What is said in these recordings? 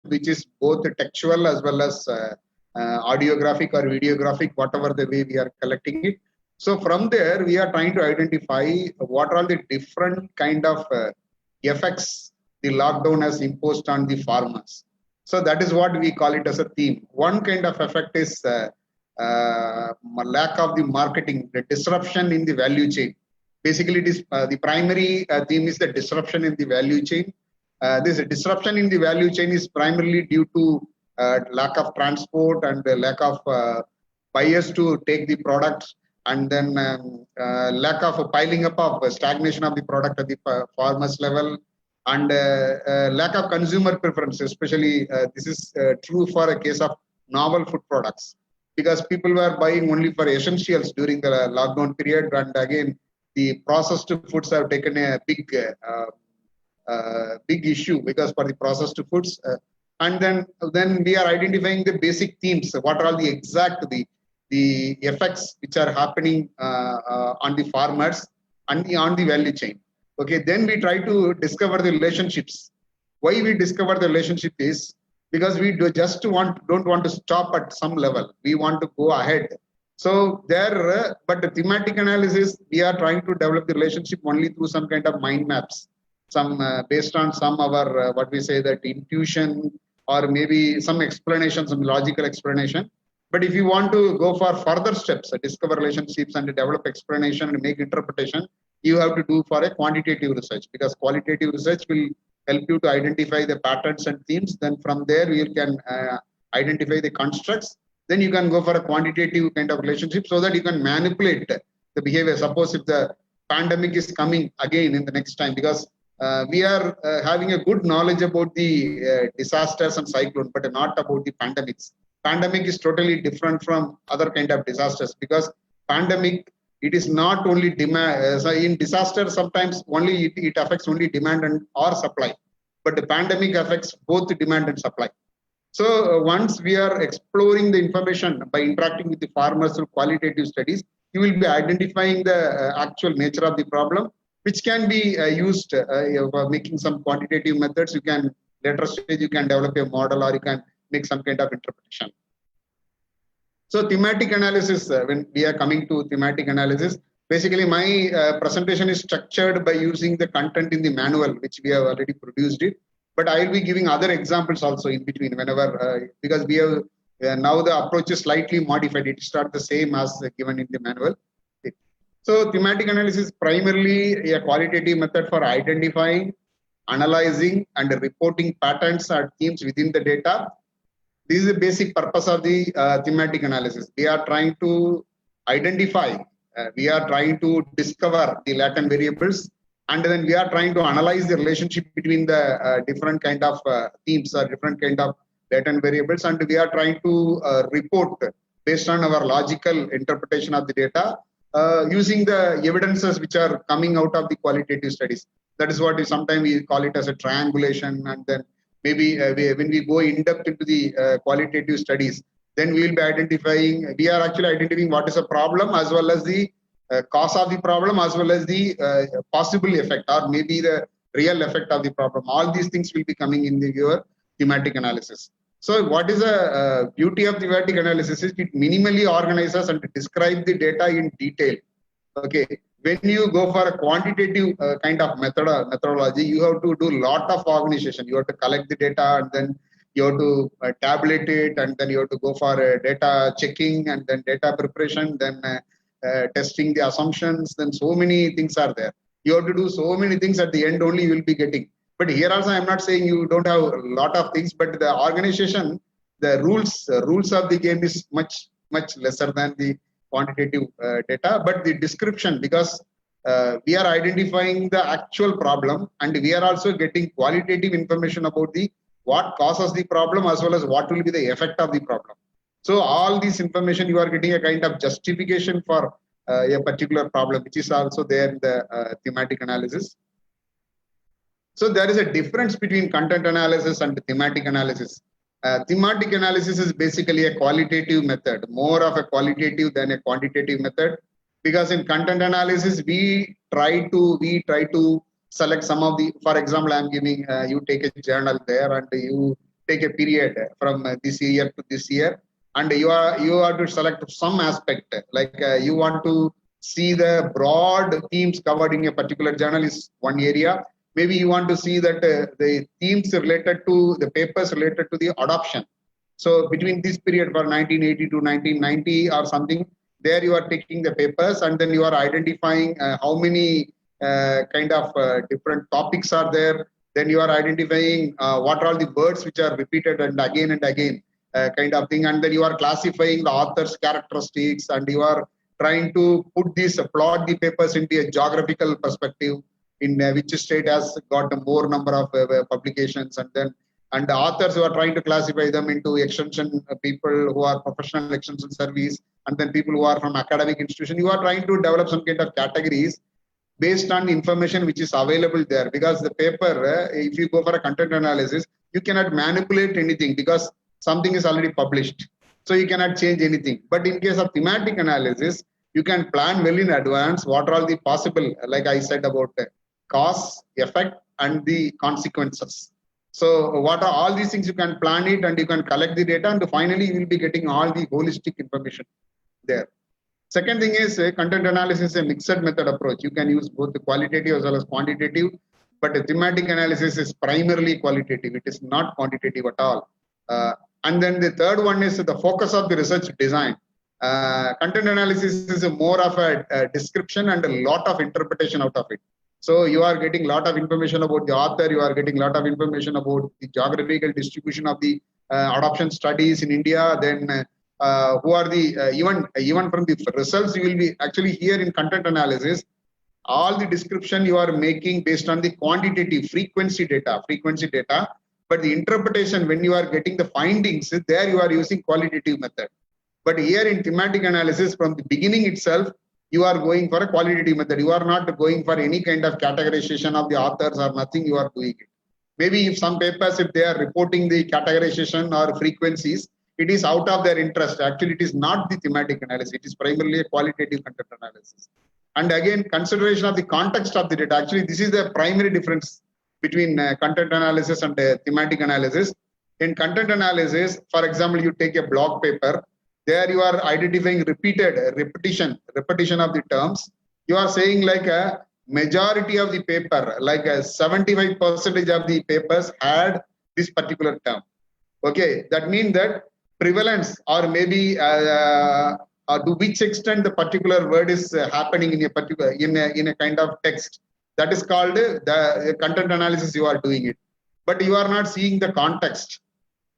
which is both textual as well as audiographic or videographic, whatever the way we are collecting it. So from there, we are trying to identify what are the different kind of effects the lockdown has imposed on the farmers. So that is what we call it as a theme. One kind of effect is lack of the marketing, the disruption in the value chain. Basically, it is the primary theme is the disruption in the value chain. This disruption in the value chain is primarily due to lack of transport and the lack of buyers to take the products, and then lack of piling up of stagnation of the product at the farmers level, and lack of consumer preference. Especially this is true for a case of novel food products, because people were buying only for essentials during the lockdown period, and again the processed foods have taken a big issue because for the processed foods. And then we are identifying the basic themes. What are all the exact the effects which are happening on the farmers and on the value chain. Okay, then we try to discover the relationships. Why we discover the relationship is because we don't want to stop at some level. We want to go ahead. So there, but the thematic analysis, we are trying to develop the relationship only through some kind of mind maps, some based on some our what we say that intuition, or maybe some explanation, some logical explanation. But if you want to go for further steps, discover relationships and develop explanation and make interpretation, you have to do for a quantitative research, because qualitative research will help you to identify the patterns and themes. Then from there you can identify the constructs. Then you can go for a quantitative kind of relationship so that you can manipulate the behavior. Suppose if the pandemic is coming again in the next time, because we are having a good knowledge about the disasters and cyclone, but not about the pandemics. Pandemic is totally different from other kind of disasters, because pandemic, it is not only demand. So in disaster, sometimes only it affects only demand and or supply, but the pandemic affects both the demand and supply. So once we are exploring the information by interacting with the farmers through qualitative studies, you will be identifying the actual nature of the problem, which can be used for making some quantitative methods. You can later stage you can develop a model, or you can make some kind of interpretation. So thematic analysis, when we are coming to thematic analysis, basically my presentation is structured by using the content in the manual, which we have already produced it. But I will be giving other examples also in between whenever, because we have now the approach is slightly modified. It is not the same as given in the manual. So thematic analysis is primarily a qualitative method for identifying, analyzing, and reporting patterns or themes within the data. This is the basic purpose of the thematic analysis. We are trying to identify, we are trying to discover the latent variables, and then we are trying to analyze the relationship between the different kind of themes or different kind of latent variables, and we are trying to report based on our logical interpretation of the data using the evidences which are coming out of the qualitative studies. That is what we sometimes we call it as a triangulation, and then maybe when we go in depth into the qualitative studies, then we will be identifying, we are actually identifying what is a problem as well as the cause of the problem, as well as the possible effect or maybe the real effect of the problem. All these things will be coming in your thematic analysis. So what is the beauty of thematic analysis is it minimally organizes and describes the data in detail. Okay, when you go for a quantitative kind of methodology, you have to do a lot of organization. You have to collect the data, and then you have to tabulate it, and then you have to go for data checking, and then data preparation, then testing the assumptions. Then so many things are there. You have to do so many things. At the end only you will be getting. But here also I'm not saying you don't have a lot of things, but the organization, the rules of the game is much lesser than the quantitative data. But the description, because we are identifying the actual problem, and we are also getting qualitative information about the what causes the problem as well as what will be the effect of the problem. So all this information, you are getting a kind of justification for a particular problem, which is also there in the thematic analysis. So there is a difference between content analysis and thematic analysis. Thematic analysis is basically a qualitative method, more of a qualitative than a quantitative method, because in content analysis we try to select some of the, for example, I'm giving you take a journal there and you take a period from this year to this year, and you are to select some aspect, like you want to see the broad themes covered in a particular journal is one area. Maybe you want to see that the themes related to the papers related to the adoption. So between this period for 1980 to 1990 or something, there you are taking the papers and then you are identifying how many kind of different topics are there. Then you are identifying what are all the words which are repeated and again kind of thing. And then you are classifying the author's characteristics and you are trying to put these, plot the papers into a geographical perspective in which state has got a more number of publications, and the authors who are trying to classify them into extension people who are professional extension service, and then people who are from academic institution. You are trying to develop some kind of categories based on information which is available there, because the paper, if you go for a content analysis, you cannot manipulate anything because something is already published. So you cannot change anything. But in case of thematic analysis, you can plan well in advance what are all the possible, like I said about cause, effect, and the consequences. So what are all these things? You can plan it and you can collect the data, and finally you will be getting all the holistic information there. Second thing is content analysis is a mixed method approach. You can use both the qualitative as well as quantitative, but the thematic analysis is primarily qualitative. It is not quantitative at all. And then the third one is the focus of the research design. Content analysis is more of a description and a lot of interpretation out of it. So you are getting a lot of information about the author, you are getting a lot of information about the geographical distribution of the adoption studies in India, then who are the, even from the results, you will be actually here in content analysis, all the description you are making based on the quantitative frequency data, but the interpretation when you are getting the findings, there you are using qualitative method. But here in thematic analysis, from the beginning itself, you are going for a qualitative method. You are not going for any kind of categorization of the authors or nothing, you are doing it. Maybe if some papers, if they are reporting the categorization or frequencies, it is out of their interest. Actually, it is not the thematic analysis. It is primarily a qualitative content analysis. And again, consideration of the context of the data. Actually, this is the primary difference between content analysis and thematic analysis. In content analysis, for example, you take a blog paper, there you are identifying repetition of the terms. You are saying like a majority of the paper, like 75% of the papers had this particular term. Okay, that means that prevalence or maybe to which extent the particular word is happening in a particular in a kind of text. That is called the content analysis. You are doing it, but you are not seeing the context.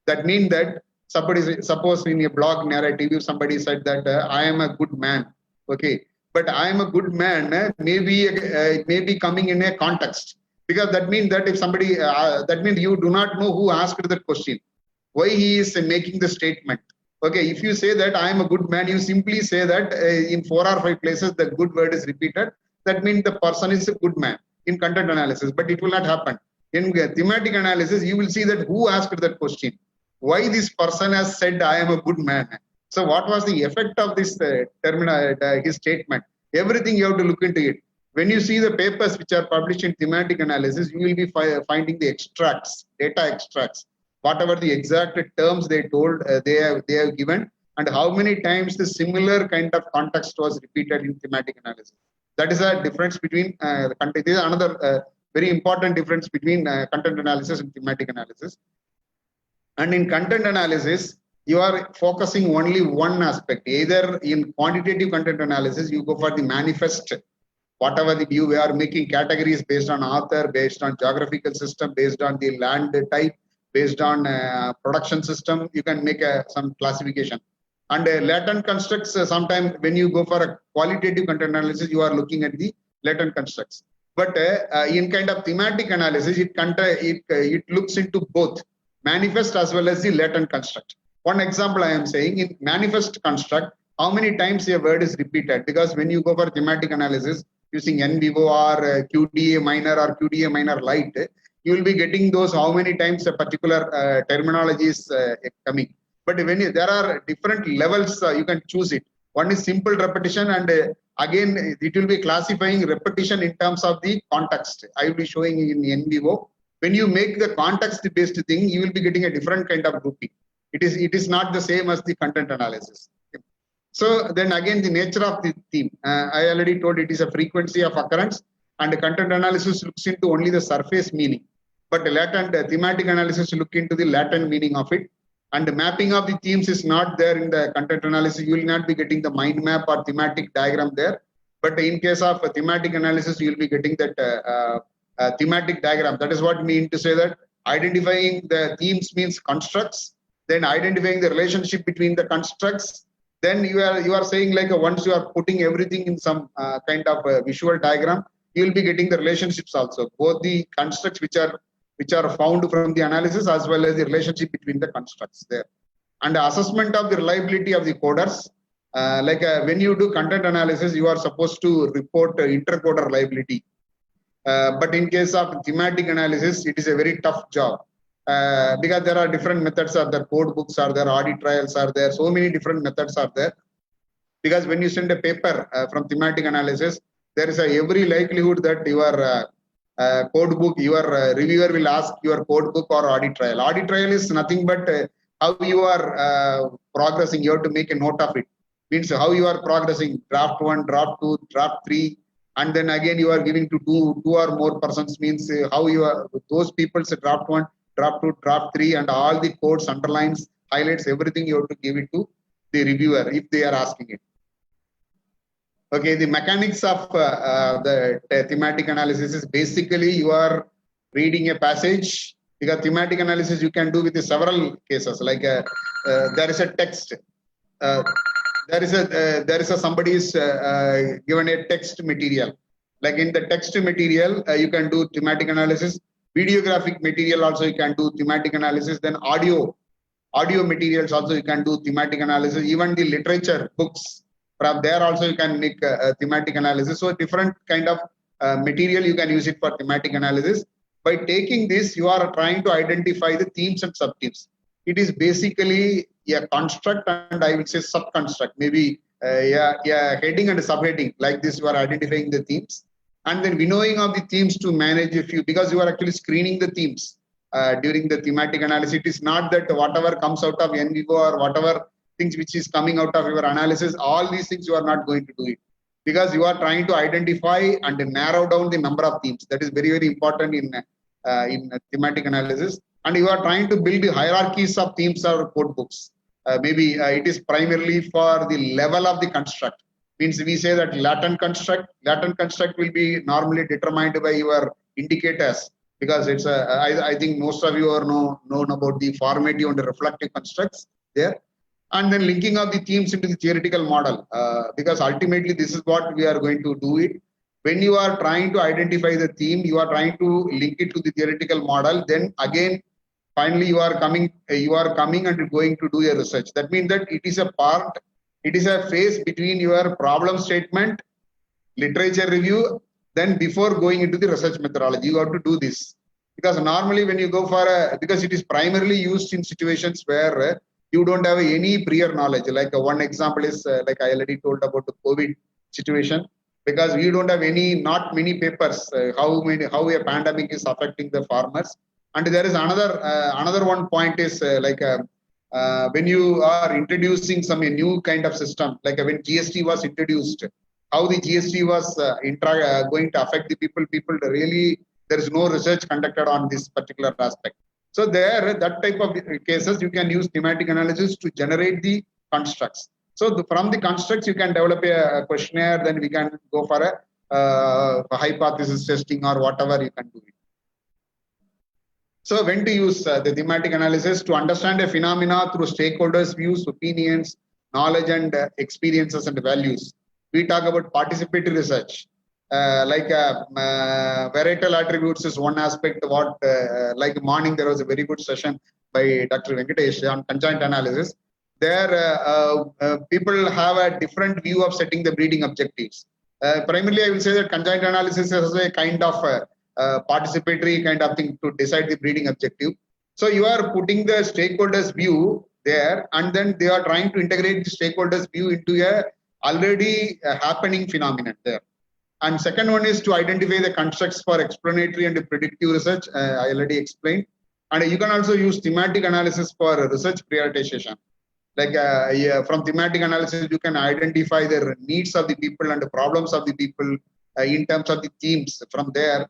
That means that suppose in a blog narrative, if somebody said that I am a good man, okay, but I am a good man maybe coming in a context, because that means that if somebody that means you do not know who asked the question, why he is making the statement. Okay, if you say that I am a good man, you simply say that in 4 or 5 places the good word is repeated. That means the person is a good man in content analysis, but it will not happen. In thematic analysis, you will see that who asked that question. Why this person has said I am a good man. So what was the effect of this his statement? Everything you have to look into it. When you see the papers which are published in thematic analysis, you will be finding the extracts, data extracts, whatever the exact terms they told they have given, and how many times the similar kind of context was repeated in thematic analysis. That is a difference between content. This is another very important difference between content analysis and thematic analysis. And in content analysis, you are focusing only one aspect. Either in quantitative content analysis, you go for the manifest, whatever the view, we are making categories based on author, based on geographical system, based on the land type, based on production system, you can make some classification. And latent constructs, sometimes when you go for a qualitative content analysis, you are looking at the latent constructs. But in kind of thematic analysis, it looks into both manifest as well as the latent construct. One example I am saying, in manifest construct, how many times a word is repeated? Because when you go for thematic analysis using NVivo or QDA minor or QDA minor light, you will be getting those how many times a particular terminology is coming. But when there are different levels, you can choose it. One is simple repetition, and again, it will be classifying repetition in terms of the context. I will be showing in NVivo. When you make the context-based thing, you will be getting a different kind of grouping. It is not the same as the content analysis. So then again, the nature of the theme. I already told it is a frequency of occurrence, and the content analysis looks into only the surface meaning. But the latent thematic analysis look into the latent meaning of it. And the mapping of the themes is not there in the content analysis. You will not be getting the mind map or thematic diagram there. But in case of thematic analysis, you will be getting that thematic diagram. That is what I mean to say that identifying the themes means constructs, then identifying the relationship between the constructs. Then you are saying like once you are putting everything in some kind of visual diagram, you will be getting the relationships also, both the constructs which are found from the analysis as well as the relationship between the constructs there. And the assessment of the reliability of the coders, when you do content analysis, you are supposed to report intercoder reliability. But in case of thematic analysis, it is a very tough job because there are different methods are there, code books are there, audit trials are there, so many different methods are there. Because when you send a paper from thematic analysis, there is every likelihood that your code book, your reviewer will ask your code book or audit trial. Audit trial is nothing but how you are progressing. You have to make a note of it. Means how you are progressing, draft 1, draft 2, draft 3, and then again you are giving to two or more persons, means how you are, those people say draft 1, draft 2, draft 3, and all the codes, underlines, highlights, everything you have to give it to the reviewer if they are asking it. Okay, the mechanics of the thematic analysis is basically you are reading a passage, because thematic analysis you can do with several cases, like there is a text, there is a somebody is given a text material, like in the text material you can do thematic analysis. Videographic material also you can do thematic analysis. Then audio materials also you can do thematic analysis. Even the literature books, from there also you can make a thematic analysis. So different kind of material you can use it for thematic analysis. By taking this, you are trying to identify the themes and subthemes. It is basically a construct and I will say sub-construct, maybe heading and subheading. Like this, you are identifying the themes, and then winnowing of the themes to manage a few, because you are actually screening the themes during the thematic analysis. It is not that whatever comes out of NVivo or whatever things which is coming out of your analysis, all these things you are not going to do it, because you are trying to identify and narrow down the number of themes. That is very, very important in thematic analysis. And you are trying to build the hierarchies of themes or code books. Maybe it is primarily for the level of the construct. Means we say that latent construct will be normally determined by your indicators, because it's I think most of you are known about the formative and the reflective constructs there. And then linking of the themes into the theoretical model, because ultimately this is what we are going to do it. When you are trying to identify the theme, you are trying to link it to the theoretical model. Then again, finally you are coming and going to do your research. That means that it is a phase between your problem statement, literature review, then before going into the research methodology, you have to do this. Because normally when you go for because it is primarily used in situations where you don't have any prior knowledge. Like one example is like I already told about the COVID situation, because we don't have not many papers how a pandemic is affecting the farmers. And there is another one point is when you are introducing some new kind of system, like when GST was introduced, how the GST was going to affect the people. Really, there is no research conducted on this particular aspect. So there, that type of cases, you can use thematic analysis to generate the constructs. So from the constructs, you can develop a questionnaire, then we can go for a hypothesis testing or whatever you can do it. So when to use the thematic analysis? To understand a phenomena through stakeholders' views, opinions, knowledge and experiences and values. We talk about participatory research. Varietal attributes is one aspect. Like morning there was a very good session by Dr. Venkatesh on conjoint analysis. There people have a different view of setting the breeding objectives. Primarily, I will say that conjoint analysis is a kind of participatory kind of thing to decide the breeding objective. So you are putting the stakeholders' view there, and then they are trying to integrate the stakeholders' view into a already happening phenomenon there. And second one is to identify the constructs for explanatory and predictive research. I already explained. And you can also use thematic analysis for research prioritization. Like from thematic analysis, you can identify the needs of the people and the problems of the people in terms of the themes. From there,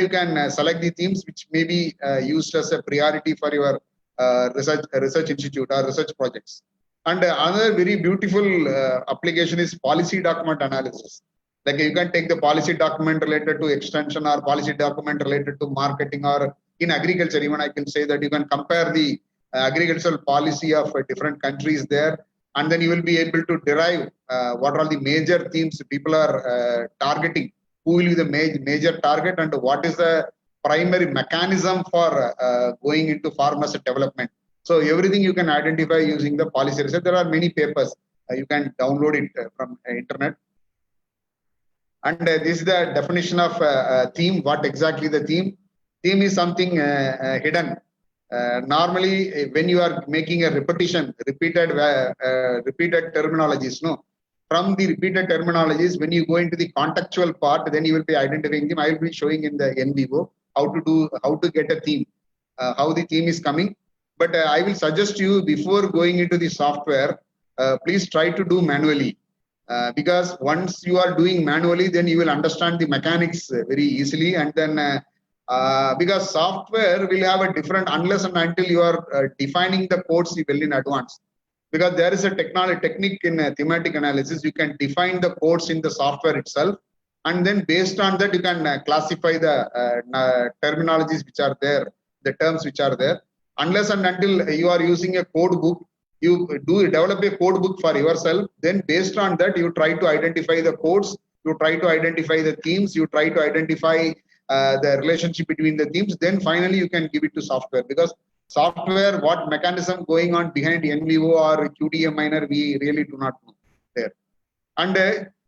you can select the themes which may be used as a priority for your research institute or research projects. And another very beautiful application is policy document analysis. Like you can take the policy document related to extension or policy document related to marketing, or in agriculture, even I can say that you can compare the agricultural policy of different countries there, and then you will be able to derive what are the major themes people are targeting, who will be the major target, and what is the primary mechanism for going into farmers development. So everything you can identify using the policy research. There are many papers. You can download it from internet. And this is the definition of theme. What exactly the theme? Theme is something hidden. Normally, when you are making a repeated terminologies, no. From the repeated terminologies, when you go into the contextual part, then you will be identifying them. I will be showing in the NVivo how to get a theme, how the theme is coming. But I will suggest you, before going into the software, please try to do manually. Because once you are doing manually, then you will understand the mechanics very easily. And then because software will have a different, unless and until you are defining the codes well in advance. Because there is a technique in thematic analysis, you can define the codes in the software itself, and then based on that you can classify the terminologies which are there, the terms which are there. Unless and until you are using a code book, you develop a code book for yourself, then based on that you try to identify the codes, you try to identify the themes, you try to identify the relationship between the themes, then finally you can give it to software. Because software, what mechanism going on behind NVivo or QDA Miner, we really do not know there. And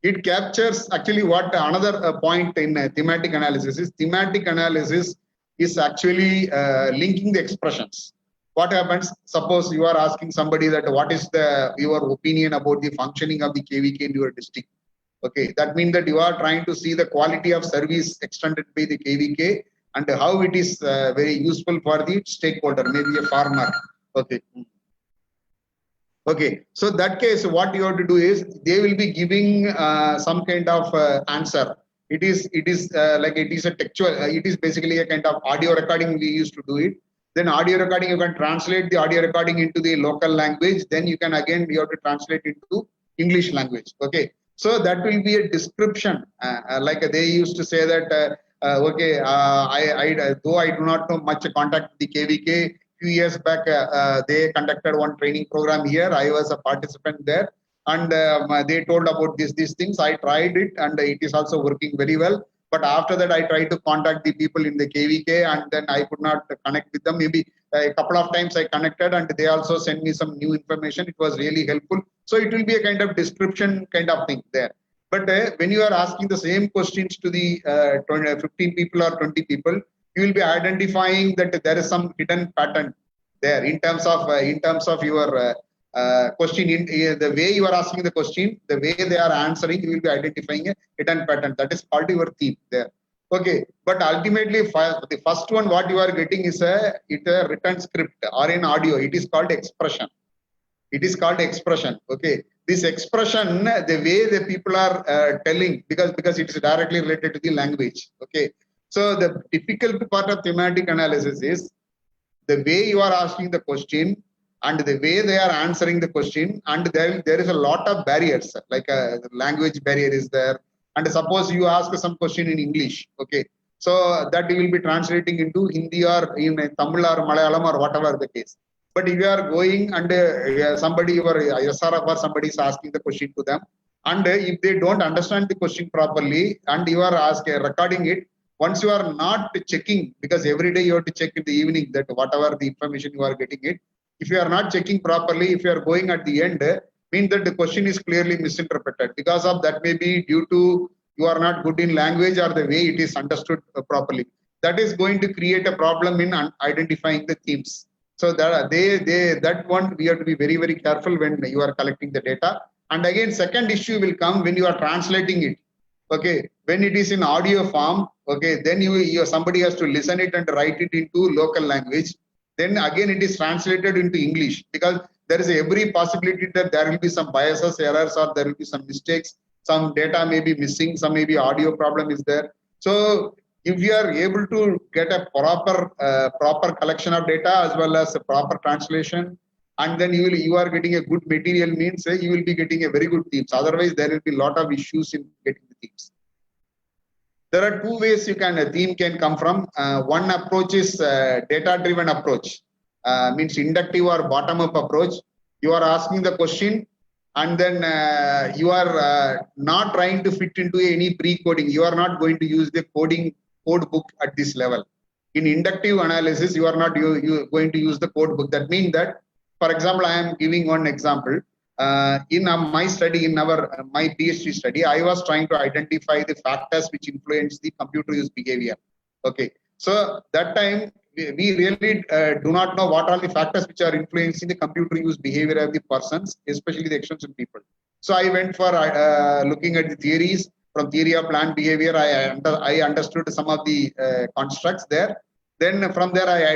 it captures actually what another point in thematic analysis is actually linking the expressions. What happens? Suppose you are asking somebody that what is your opinion about the functioning of the KVK in your district. Okay, that means that you are trying to see the quality of service extended by the KVK and how it is very useful for the stakeholder, maybe a farmer. Okay. Okay, so that case, what you have to do is they will be giving some kind of answer. It is a textual. It is basically a kind of audio recording. We used to do it. Then audio recording, you can translate the audio recording into the local language. Then you have to translate into English language. Okay, so that will be a description. Like they used to say that. Okay, though I do not know much contact the KVK. Few years back, they conducted one training program here. I was a participant there, and they told about these things. I tried it, and it is also working very well. But after that, I tried to contact the people in the KVK, and then I could not connect with them. Maybe a couple of times I connected, and they also sent me some new information. It was really helpful. So it will be a kind of description kind of thing there. But when you are asking the same questions to the 15 people or 20 people, you will be identifying that there is some hidden pattern there in terms of your question. In the way you are asking the question, the way they are answering, you will be identifying a hidden pattern. That is called your theme there. Okay, but ultimately, the first one what you are getting is a written script or in audio. It is called expression. It is called expression. Okay, this expression, the way the people are telling, because it is directly related to the language. Okay, so the difficult part of thematic analysis is the way you are asking the question and the way they are answering the question, and there is a lot of barriers, like a language barrier is there. And suppose you ask some question in English, okay, so that you will be translating into Hindi or in Tamil or Malayalam or whatever the case. But if you are going and somebody, your SRF or somebody is asking the question to them, and if they don't understand the question properly, and you are recording it, once you are not checking, because every day you have to check in the evening that whatever the information you are getting it, if you are not checking properly, if you are going at the end, means that the question is clearly misinterpreted. Because of that, may be due to you are not good in language or the way it is understood properly. That is going to create a problem in identifying the themes. So that one we have to be very, very careful when you are collecting the data. And again, second issue will come when you are translating it. Okay, when it is in audio form, okay, then somebody has to listen it and write it into local language. Then again it is translated into English, because there is every possibility that there will be some biases, errors, or there will be some mistakes. Some data may be missing, some maybe audio problem is there. So if you are able to get a proper collection of data as well as a proper translation, and then you are getting a good material, means you will be getting a very good teams. Otherwise there will be a lot of issues in getting the teams. There are two ways a theme can come from. One approach is data driven approach, means inductive or bottom up approach. You are asking the question, and then you are not trying to fit into any pre-coding. You are not going to use the code book at this level. In inductive analysis, you are not going to use the code book. That means that, for example, I am giving one example. In my study, in my PhD study, I was trying to identify the factors which influence the computer use behavior. Okay, so that time we really do not know what are the factors which are influencing the computer use behavior of the persons, especially the extension people. So I went for looking at the theories. From theory of plant behavior, I understood some of the constructs there. Then from there, I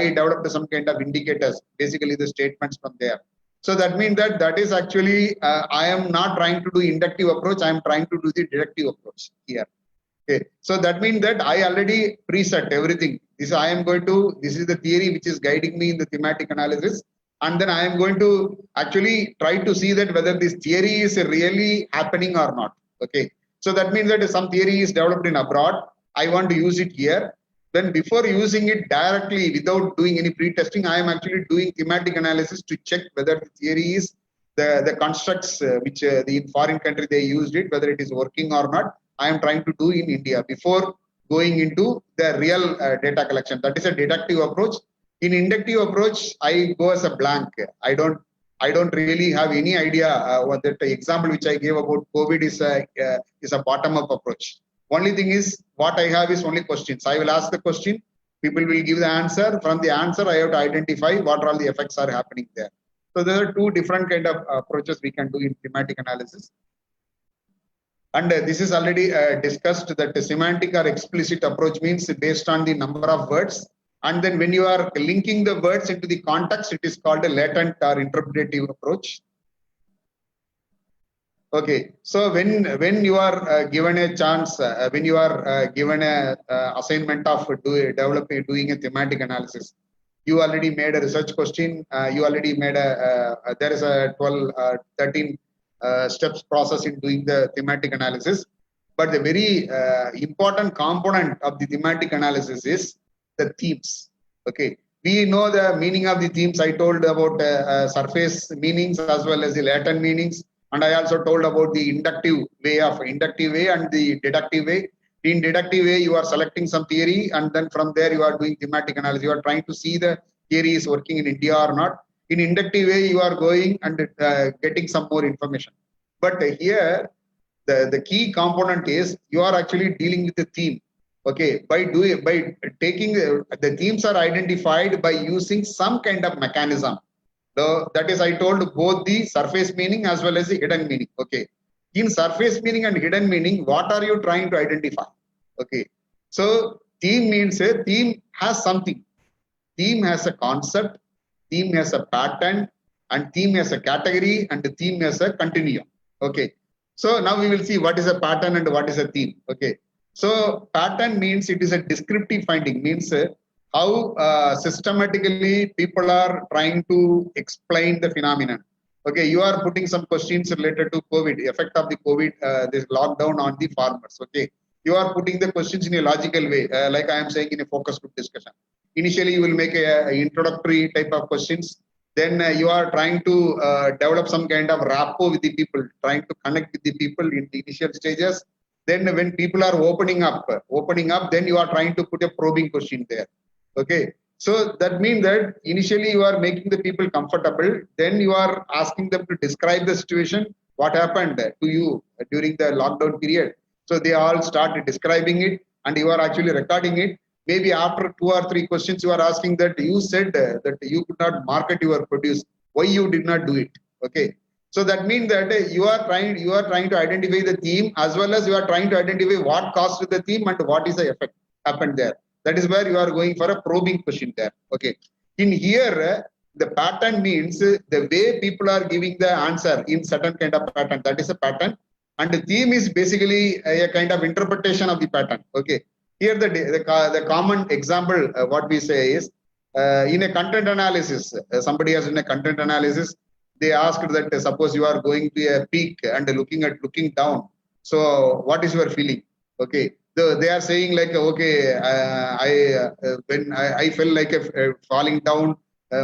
developed some kind of indicators, basically the statements from there. So that means that is actually, I am not trying to do inductive approach. I am trying to do the deductive approach here. Okay. So that means that I already preset everything. This is the theory which is guiding me in the thematic analysis. And then I am going to actually try to see that whether this theory is really happening or not. Okay. So that means that some theory is developed in abroad. I want to use it here. Then before using it directly without doing any pre-testing, I am actually doing thematic analysis to check whether the theory is the constructs which the foreign country they used it, whether it is working or not. I am trying to do in India before going into the real data collection. That is a deductive approach. In inductive approach, I go as a blank. I don't really have any idea what that example which I gave about COVID is a bottom-up approach. Only thing is, what I have is only questions. I will ask the question, people will give the answer. From the answer, I have to identify what all the effects are happening there. So there are two different kind of approaches we can do in thematic analysis. And this is already discussed, that the semantic or explicit approach means based on the number of words. And then when you are linking the words into the context, it is called a latent or interpretative approach. Okay, so when you are given a chance, when you are given a assignment of doing a thematic analysis, you already made a research question. You already made there is a 13 steps process in doing the thematic analysis. But the very important component of the thematic analysis is the themes. Okay, we know the meaning of the themes. I told about surface meanings as well as the latent meanings. And I also told about the inductive way and the deductive way. In deductive way, you are selecting some theory, and then from there you are doing thematic analysis. You are trying to see the theory is working in India or not. In inductive way, you are going and getting some more information. But here, the key component is you are actually dealing with the theme. Okay, by taking the themes are identified by using some kind of mechanism. So that is, I told both the surface meaning as well as the hidden meaning. Okay, in surface meaning and hidden meaning, what are you trying to identify? Okay, so theme means a theme has something. Theme has a concept, theme has a pattern, and theme has a category, and the theme has a continuum. Okay, so now we will see what is a pattern and what is a theme. Okay, so pattern means it is a descriptive finding, means how systematically people are trying to explain the phenomenon. Okay, you are putting some questions related to COVID, effect of the COVID, this lockdown on the farmers. Okay, you are putting the questions in a logical way, like I am saying in a focus group discussion. Initially, you will make a introductory type of questions. Then you are trying to develop some kind of rapport with the people, trying to connect with the people in the initial stages. Then when people are opening up, then you are trying to put a probing question there. Okay, so that means that initially you are making the people comfortable, then you are asking them to describe the situation, what happened to you during the lockdown period. So they all start describing it, and you are actually recording it. Maybe after 2 or 3 questions, you are asking that you said that you could not market your produce. Why you did not do it? Okay, So that means that you are trying to identify the theme as well as you are trying to identify what caused the theme and what is the effect happened there. That is where you are going for a probing question there. Okay. In here, the pattern means the way people are giving the answer in certain kind of pattern. That is a pattern. And the theme is basically a kind of interpretation of the pattern. Okay. Here the common example what we say is in a content analysis, somebody has in a content analysis, they asked that suppose you are going to a peak and looking down. So what is your feeling? Okay. They are saying like, okay, when I felt like falling down,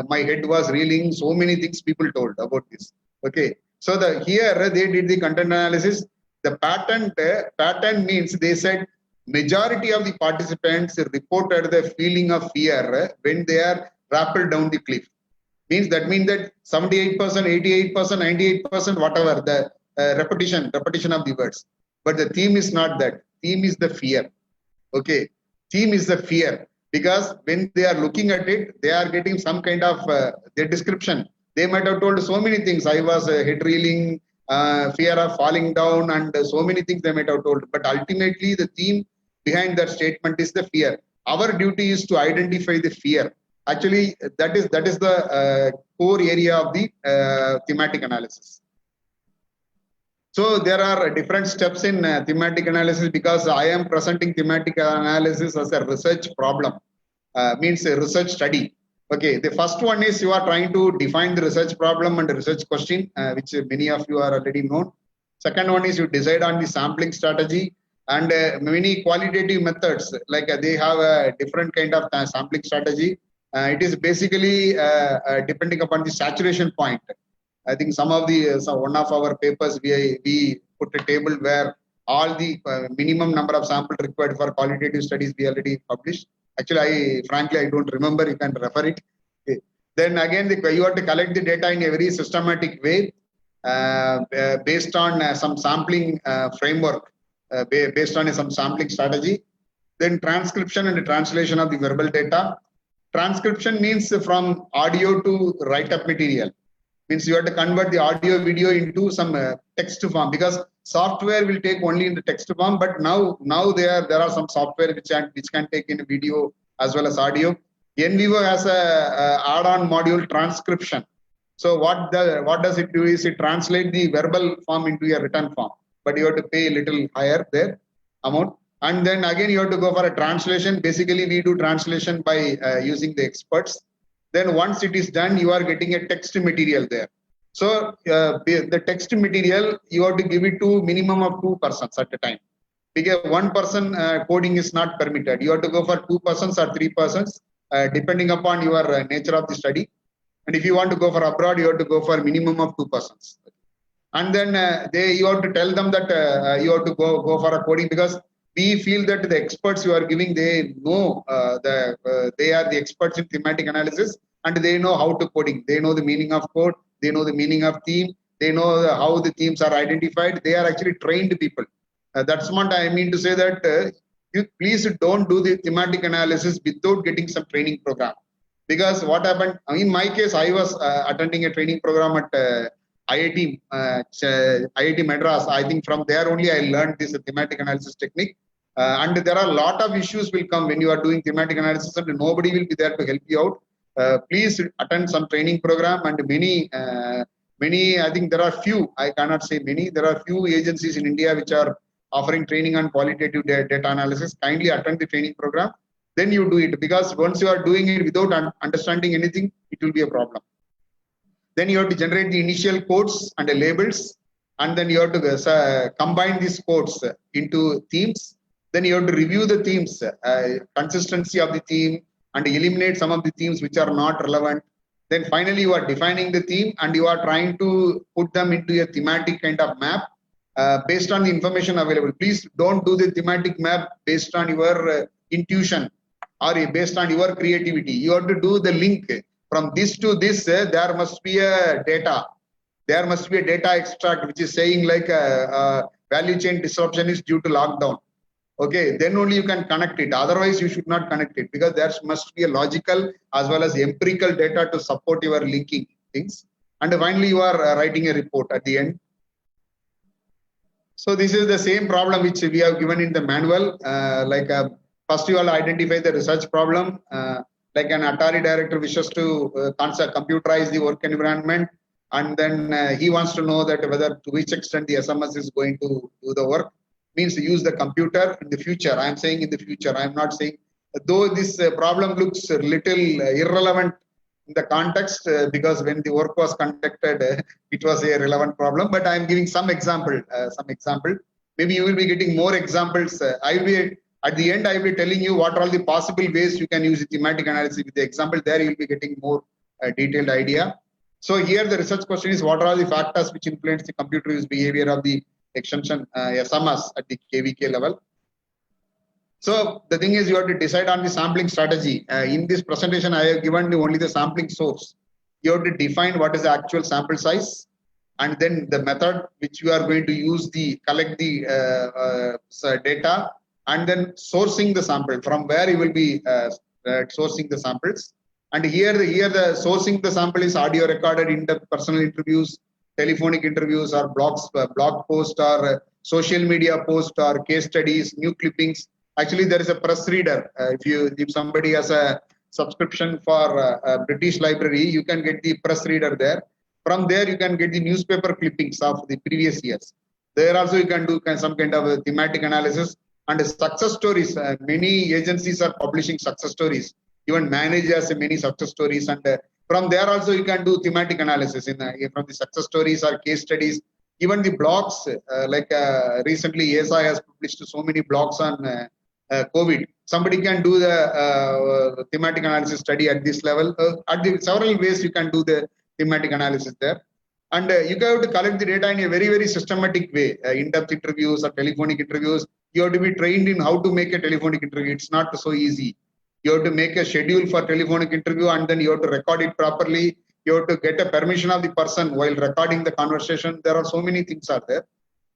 my head was reeling. So many things people told about this. Okay. So here they did the content analysis. The pattern means they said majority of the participants reported the feeling of fear when they are rappelled down the cliff. Means that 78%, 88%, 98%, whatever the repetition of the words. But the theme is not that. Theme is the fear. Okay. Theme is the fear. Because when they are looking at it, they are getting some kind of their description. They might have told so many things. I was head reeling, fear of falling down, and so many things they might have told. But ultimately, the theme behind that statement is the fear. Our duty is to identify the fear. Actually, that is the core area of the thematic analysis. So there are different steps in thematic analysis because I am presenting thematic analysis as a research problem, means a research study. Okay, the first one is you are trying to define the research problem and the research question, which many of you are already known. Second one is you decide on the sampling strategy and many qualitative methods, like they have a different kind of sampling strategy. It is basically depending upon the saturation point. I think some of the one of our papers we put a table where all the minimum number of samples required for qualitative studies we already published. Actually, frankly, I don't remember. You can refer it. Okay. Then again, you have to collect the data in a very systematic way based on some sampling framework, based on some sampling strategy. Then transcription and translation of the verbal data. Transcription means from audio to write-up material. Means you have to convert the audio video into some text form, because software will take only in the text form, but now there are some software which can take in video as well as audio. NVivo has a add-on module transcription. So what does it do is it translate the verbal form into a written form, but you have to pay a little higher there amount. And then again you have to go for a translation. Basically we do translation by using the experts. Then once it is done, you are getting a text material there. So the text material, you have to give it to minimum of 2 persons at a time. Because 1 person coding is not permitted. You have to go for 2 persons or 3 persons, depending upon your nature of the study. And if you want to go for abroad, you have to go for minimum of 2 persons. And then you have to tell them that you have to go for a coding, because we feel that the experts you are giving, they know they are the experts in thematic analysis and they know how to coding. They know the meaning of code. They know the meaning of theme. They know how the themes are identified. They are actually trained people. That's what I mean to say that you please don't do the thematic analysis without getting some training program. Because what happened, in my case, I was attending a training program at IIT Madras. I think from there only I learned this thematic analysis technique. And there are a lot of issues will come when you are doing thematic analysis and nobody will be there to help you out. Please attend some training program, and many, I think there are few, I cannot say many, there are few agencies in India which are offering training on qualitative data analysis. Kindly attend the training program, then you do it, because once you are doing it without understanding anything, it will be a problem. Then you have to generate the initial codes and the labels, and then you have to combine these codes into themes. Then you have to review the themes, consistency of the theme, and eliminate some of the themes which are not relevant. Then finally you are defining the theme and you are trying to put them into a thematic kind of map based on the information available. Please don't do the thematic map based on your intuition or based on your creativity. You have to do the link. From this to this, there must be a data. There must be a data extract which is saying like value chain disruption is due to lockdown. Okay, then only you can connect it. Otherwise, you should not connect it, because there must be a logical as well as empirical data to support your linking things. and finally you are writing a report at the end. So this is the same problem which we have given in the manual. First you will identify the research problem. Like an Atari director wishes to computerize the work environment, and then he wants to know that whether to which extent the SMS is going to do the work. Means use the computer in the future. I am saying in the future. I am not saying, though this problem looks a little irrelevant in the context, because when the work was conducted, it was a relevant problem. But I am giving some example. Maybe you will be getting more examples. I will be at the end. I will be telling you what are all the possible ways you can use thematic analysis. With the example there, you will be getting more detailed idea. So here the research question is, what are all the factors which influence the computer use behavior of the extension SMS at the KVK level? So the thing is, you have to decide on the sampling strategy. In this presentation, I have given only the sampling source. You have to define what is the actual sample size, and then the method which you are going to use the collect the data, and then sourcing the sample from where you will be sourcing the samples. And here the sourcing the sample is audio recorded in-depth personal interviews, telephonic interviews, or blog post, or social media post, or case studies, new clippings. Actually, there is a press reader. If somebody has a subscription for a British Library, you can get the press reader there. From there, you can get the newspaper clippings of the previous years. There also you can do some kind of a thematic analysis and success stories. Many agencies are publishing success stories. Even Manage has many success stories, and from there also you can do thematic analysis from the success stories or case studies. Even the blogs, recently ASI has published so many blogs on COVID. Somebody can do the thematic analysis study at this level. At the several ways you can do the thematic analysis there. And you have to collect the data in a very, very systematic way. In-depth interviews or telephonic interviews, you have to be trained in how to make a telephonic interview. It's not so easy. You have to make a schedule for telephonic interview, and then you have to record it properly. You have to get a permission of the person while recording the conversation. There are so many things are there.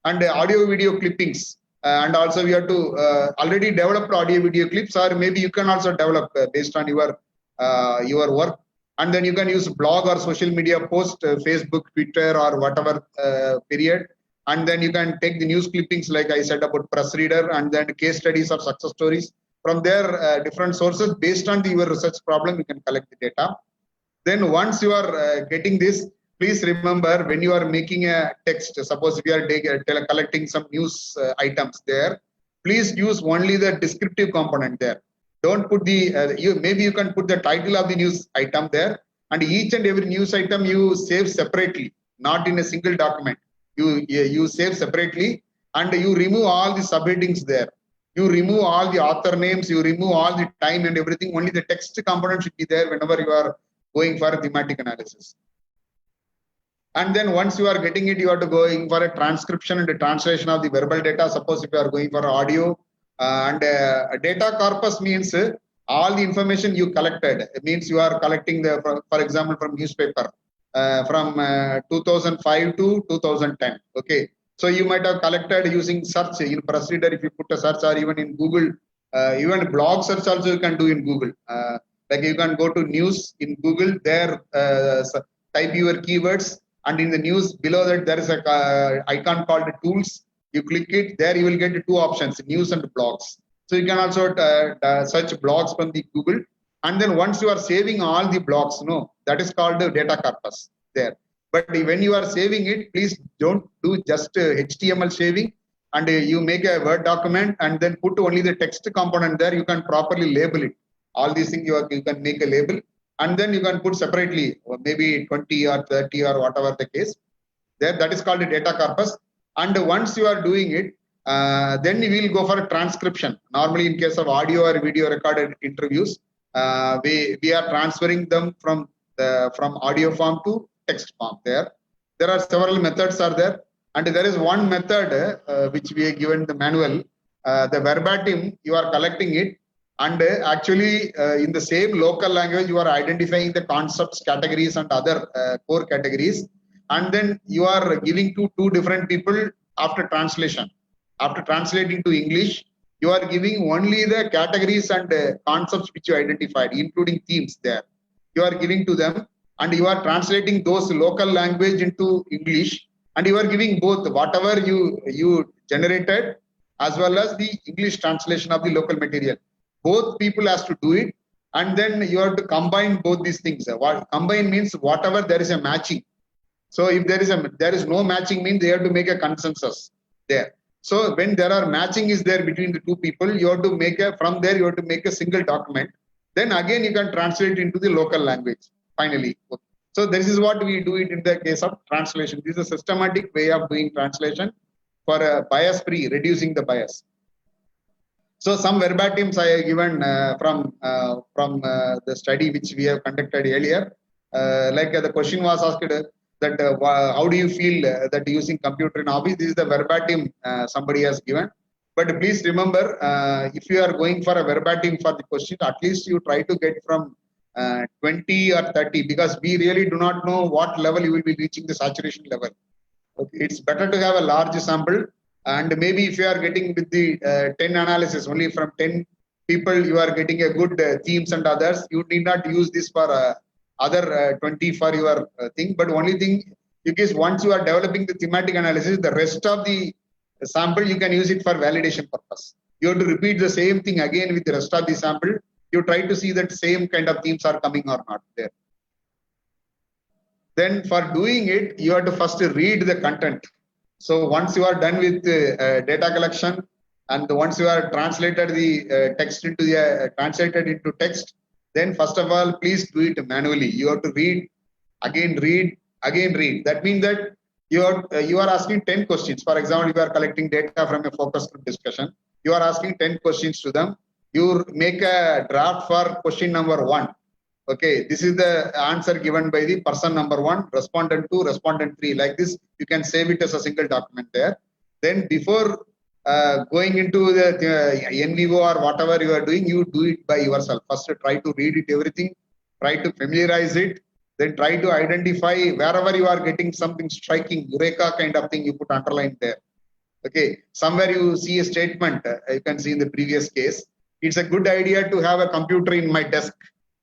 And audio video clippings. And also we have to already develop audio video clips, or maybe you can also develop based on your work. And then you can use blog or social media post, Facebook, Twitter, or whatever period. And then you can take the news clippings, like I said about press reader, and then case studies or success stories. From there, different sources based on your research problem, you can collect the data. Then once you are getting this, please remember, when you are making a text, suppose if you are collecting some news items there, please use only the descriptive component there. Don't put the, maybe you can put the title of the news item there, and each and every news item you save separately, not in a single document. You save separately, and you remove all the subheadings there. You remove all the author names, you remove all the time and everything. Only the text component should be there whenever you are going for a thematic analysis. And then once you are getting it, you are to going for a transcription and a translation of the verbal data. Suppose if you are going for audio, and a data corpus means all the information you collected. It means you are collecting for example, from newspaper from 2005 to 2010. Okay, so you might have collected using search in press reader. If you put a search, or even in Google, even blog search also you can do in Google. Like you can go to news in Google. There, type your keywords. And in the news below that, there is a icon called tools. You click it, there you will get two options, news and blogs. So you can also search blogs from the Google. And then once you are saving all the blogs, that is called the data corpus there. But when you are saving it, please don't do just HTML saving, and you make a Word document and then put only the text component there. You can properly label it. All these things you can make a label. And then you can put separately, maybe 20 or 30 or whatever the case. There, that is called a data corpus. And once you are doing it, then we will go for a transcription. Normally, in case of audio or video recorded interviews, we are transferring them from audio form to text form. There are several methods are there, and there is one method which we have given the manual. The verbatim, you are collecting it. And actually, in the same local language, you are identifying the concepts, categories, and other core categories. And then you are giving to two different people after translation. After translating to English, you are giving only the categories and concepts which you identified, including themes there. You are giving to them. and you are translating those local language into English, and you are giving both whatever you generated as well as the English translation of the local material. Both people has to do it, and then you have to combine both these things. What combine means whatever there is a matching. So if there is no matching, means they have to make a consensus there. So when there are matching is there between the two people, you have to make a, from there you have to make a single document. Then again you can translate into the local language finally. So this is what we do it in the case of translation. This is a systematic way of doing translation for bias free, reducing the bias. So some verbatims I have given from the study which we have conducted earlier. Like the question was asked that how do you feel that using computer in office? This is the verbatim somebody has given. But please remember, if you are going for a verbatim for the question, at least you try to get from 20 or 30, because we really do not know what level you will be reaching the saturation level. Okay, it's better to have a large sample, and maybe if you are getting with the 10 analysis, only from 10 people you are getting a good themes and others, you need not use this for other 20 for your thing. But only thing, because once you are developing the thematic analysis, the rest of the sample you can use it for validation purpose. You have to repeat the same thing again with the rest of the sample. You try to see that same kind of themes are coming or not there. Then for doing it, you have to first read the content. So once you are done with data collection, and once you are translated the text into the translated into text, then first of all, please do it manually. You have to read, again read, again read. That means that you are asking 10 questions. For example, if you are collecting data from a focus group discussion, you are asking 10 questions to them. You make a draft for question number 1. Okay, this is the answer given by the person number 1, respondent 2, respondent 3. Like this, you can save it as a single document there. Then before going into the NVO or whatever you are doing, you do it by yourself. First, try to read it everything, try to familiarize it, then try to identify wherever you are getting something striking, eureka kind of thing, you put underline there. Okay, somewhere you see a statement, you can see in the previous case, it's a good idea to have a computer in my desk.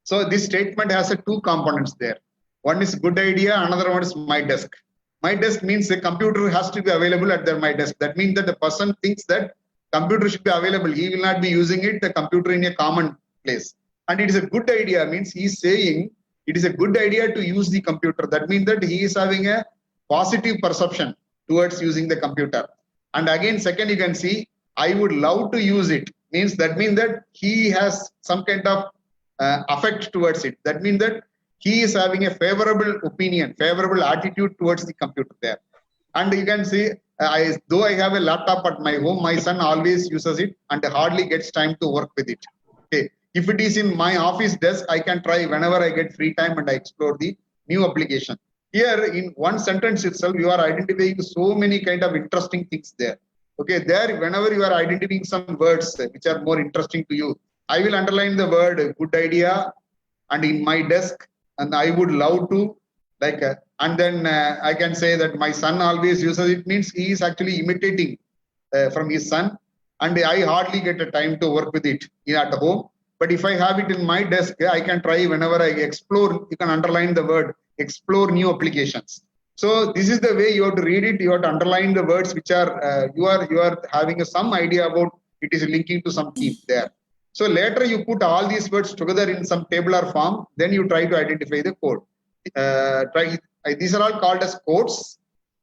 So this statement has 2 components there. One is good idea, another one is my desk. My desk means the computer has to be available at my desk. That means that the person thinks that computer should be available. He will not be using it, the computer in a common place. And it is a good idea means he is saying it is a good idea to use the computer. That means that he is having a positive perception towards using the computer. And again, second, you can see, I would love to use it. Means that means that he has some kind of affect towards it. That means that he is having a favorable opinion, favorable attitude towards the computer there. And you can see, though I have a laptop at my home, my son always uses it and hardly gets time to work with it. Okay, if it is in my office desk, I can try whenever I get free time and I explore the new application. Here, in one sentence itself, you are identifying so many kind of interesting things there. Okay, there, whenever you are identifying some words which are more interesting to you, I will underline the word good idea and in my desk, and I would love to, like, and then I can say that my son always uses it, means he is actually imitating from his son, and I hardly get a time to work with it at home. But if I have it in my desk, I can try whenever I explore. You can underline the word explore new applications. So this is the way you have to read it. You have to underline the words which are you are having some idea about. It is linking to some theme there. So later you put all these words together in some tabular form. Then you try to identify the code. These are all called as codes.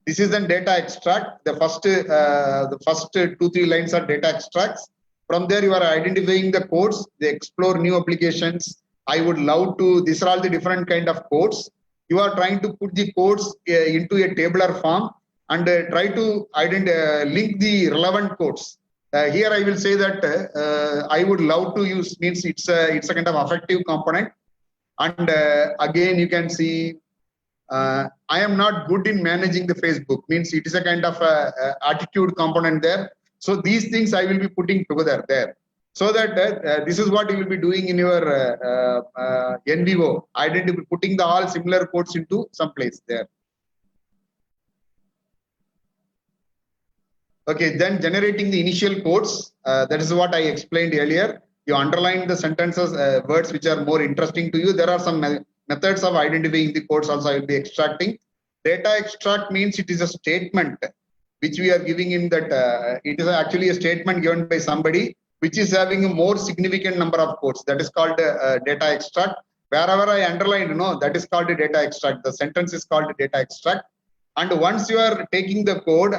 This is then data extract. The first 2-3 lines are data extracts. From there you are identifying the codes. They explore new applications. I would love to. These are all the different kind of codes. You are trying to put the codes into a tabular form and try to link the relevant codes. Here I will say that I would love to use, means it's a kind of affective component. And again, you can see I am not good in managing the Facebook, means it is a kind of attitude component there. So these things I will be putting together there. So that this is what you will be doing in your NVO, putting the all similar codes into some place there. Okay, then generating the initial codes. That is what I explained earlier. You underline the sentences, words which are more interesting to you. There are some methods of identifying the codes also I will be extracting. Data extract means it is a statement which we are giving in that it is actually a statement given by somebody which is having a more significant number of codes. That is called data extract. Wherever I underlined, that is called a data extract. The sentence is called data extract. And once you are taking the code,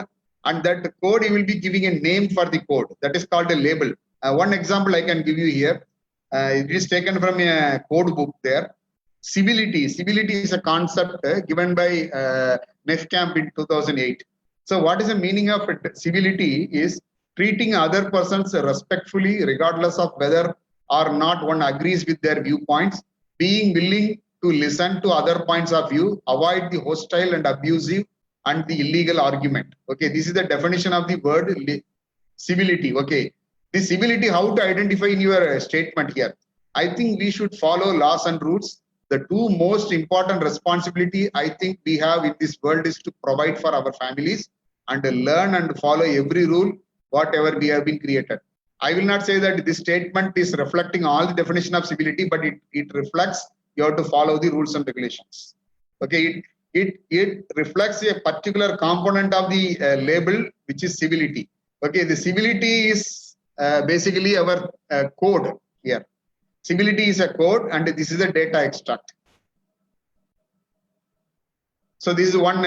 and that code you will be giving a name for the code. That is called a label. One example I can give you here. It is taken from a code book there. Civility. Civility is a concept given by NEFCAMP in 2008. So what is the meaning of it? Civility is treating other persons respectfully, regardless of whether or not one agrees with their viewpoints, being willing to listen to other points of view, avoid the hostile and abusive and the illegal argument. Okay, this is the definition of the word civility. Okay, the civility, how to identify in your statement here? I think we should follow laws and rules. The two most important responsibility I think we have in this world is to provide for our families and learn and follow every rule, whatever we have been created. I will not say that this statement is reflecting all the definition of civility, but it reflects you have to follow the rules and regulations. Okay, it reflects a particular component of the label, which is civility. Okay, the civility is basically our code here. Civility is a code, and this is a data extract. So this is one,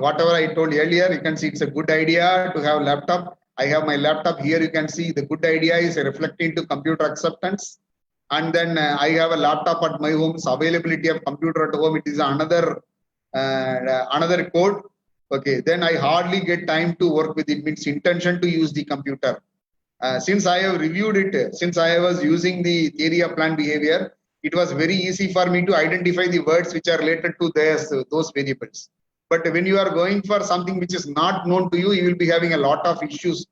whatever I told earlier, you can see it's a good idea to have laptop. I have my laptop here. You can see the good idea is reflecting to computer acceptance. And then I have a laptop at my home. So availability of computer at home, it is another code. Okay, then I hardly get time to work with it. Means intention to use the computer. Since I have reviewed it, since I was using the theory of planned behavior, it was very easy for me to identify the words which are related to those variables. But when you are going for something which is not known to you, you will be having a lot of issues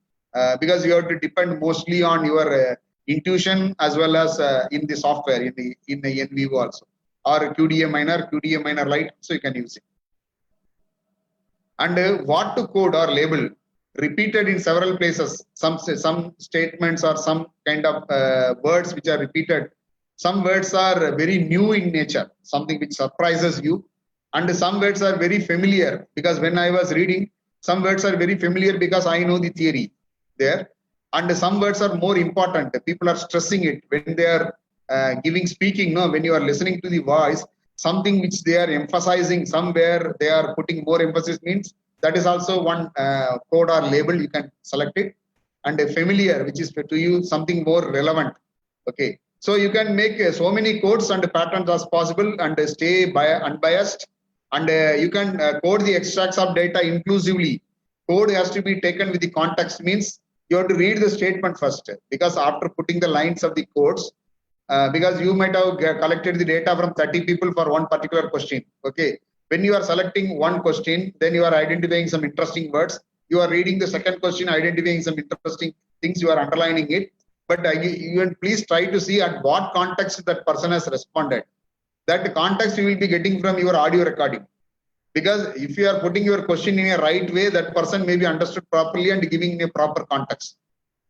because you have to depend mostly on your intuition as well as in the software, in the NVivo also, or QDA Minor Lite, so you can use it. And what to code or label, repeated in several places, some statements or some kind of words which are repeated. Some words are very new in nature, something which surprises you. And some words are very familiar because when I was reading, some words are very familiar because I know the theory there. And some words are more important. People are stressing it when they are speaking. No, when you are listening to the voice, something which they are emphasizing, somewhere they are putting more emphasis means that is also one code or label. You can select it. And a familiar, which is to you something more relevant. Okay. So you can make so many codes and patterns as possible and stay unbiased. And you can code the extracts of data inclusively. Code has to be taken with the context, means you have to read the statement first, because after putting the lines of the codes, because you might have collected the data from 30 people for one particular question. Okay. When you are selecting one question, then you are identifying some interesting words. You are reading the second question, identifying some interesting things, you are underlining it. But you please try to see at what context that person has responded. That context you will be getting from your audio recording. Because if you are putting your question in a right way, that person may be understood properly and giving a proper context.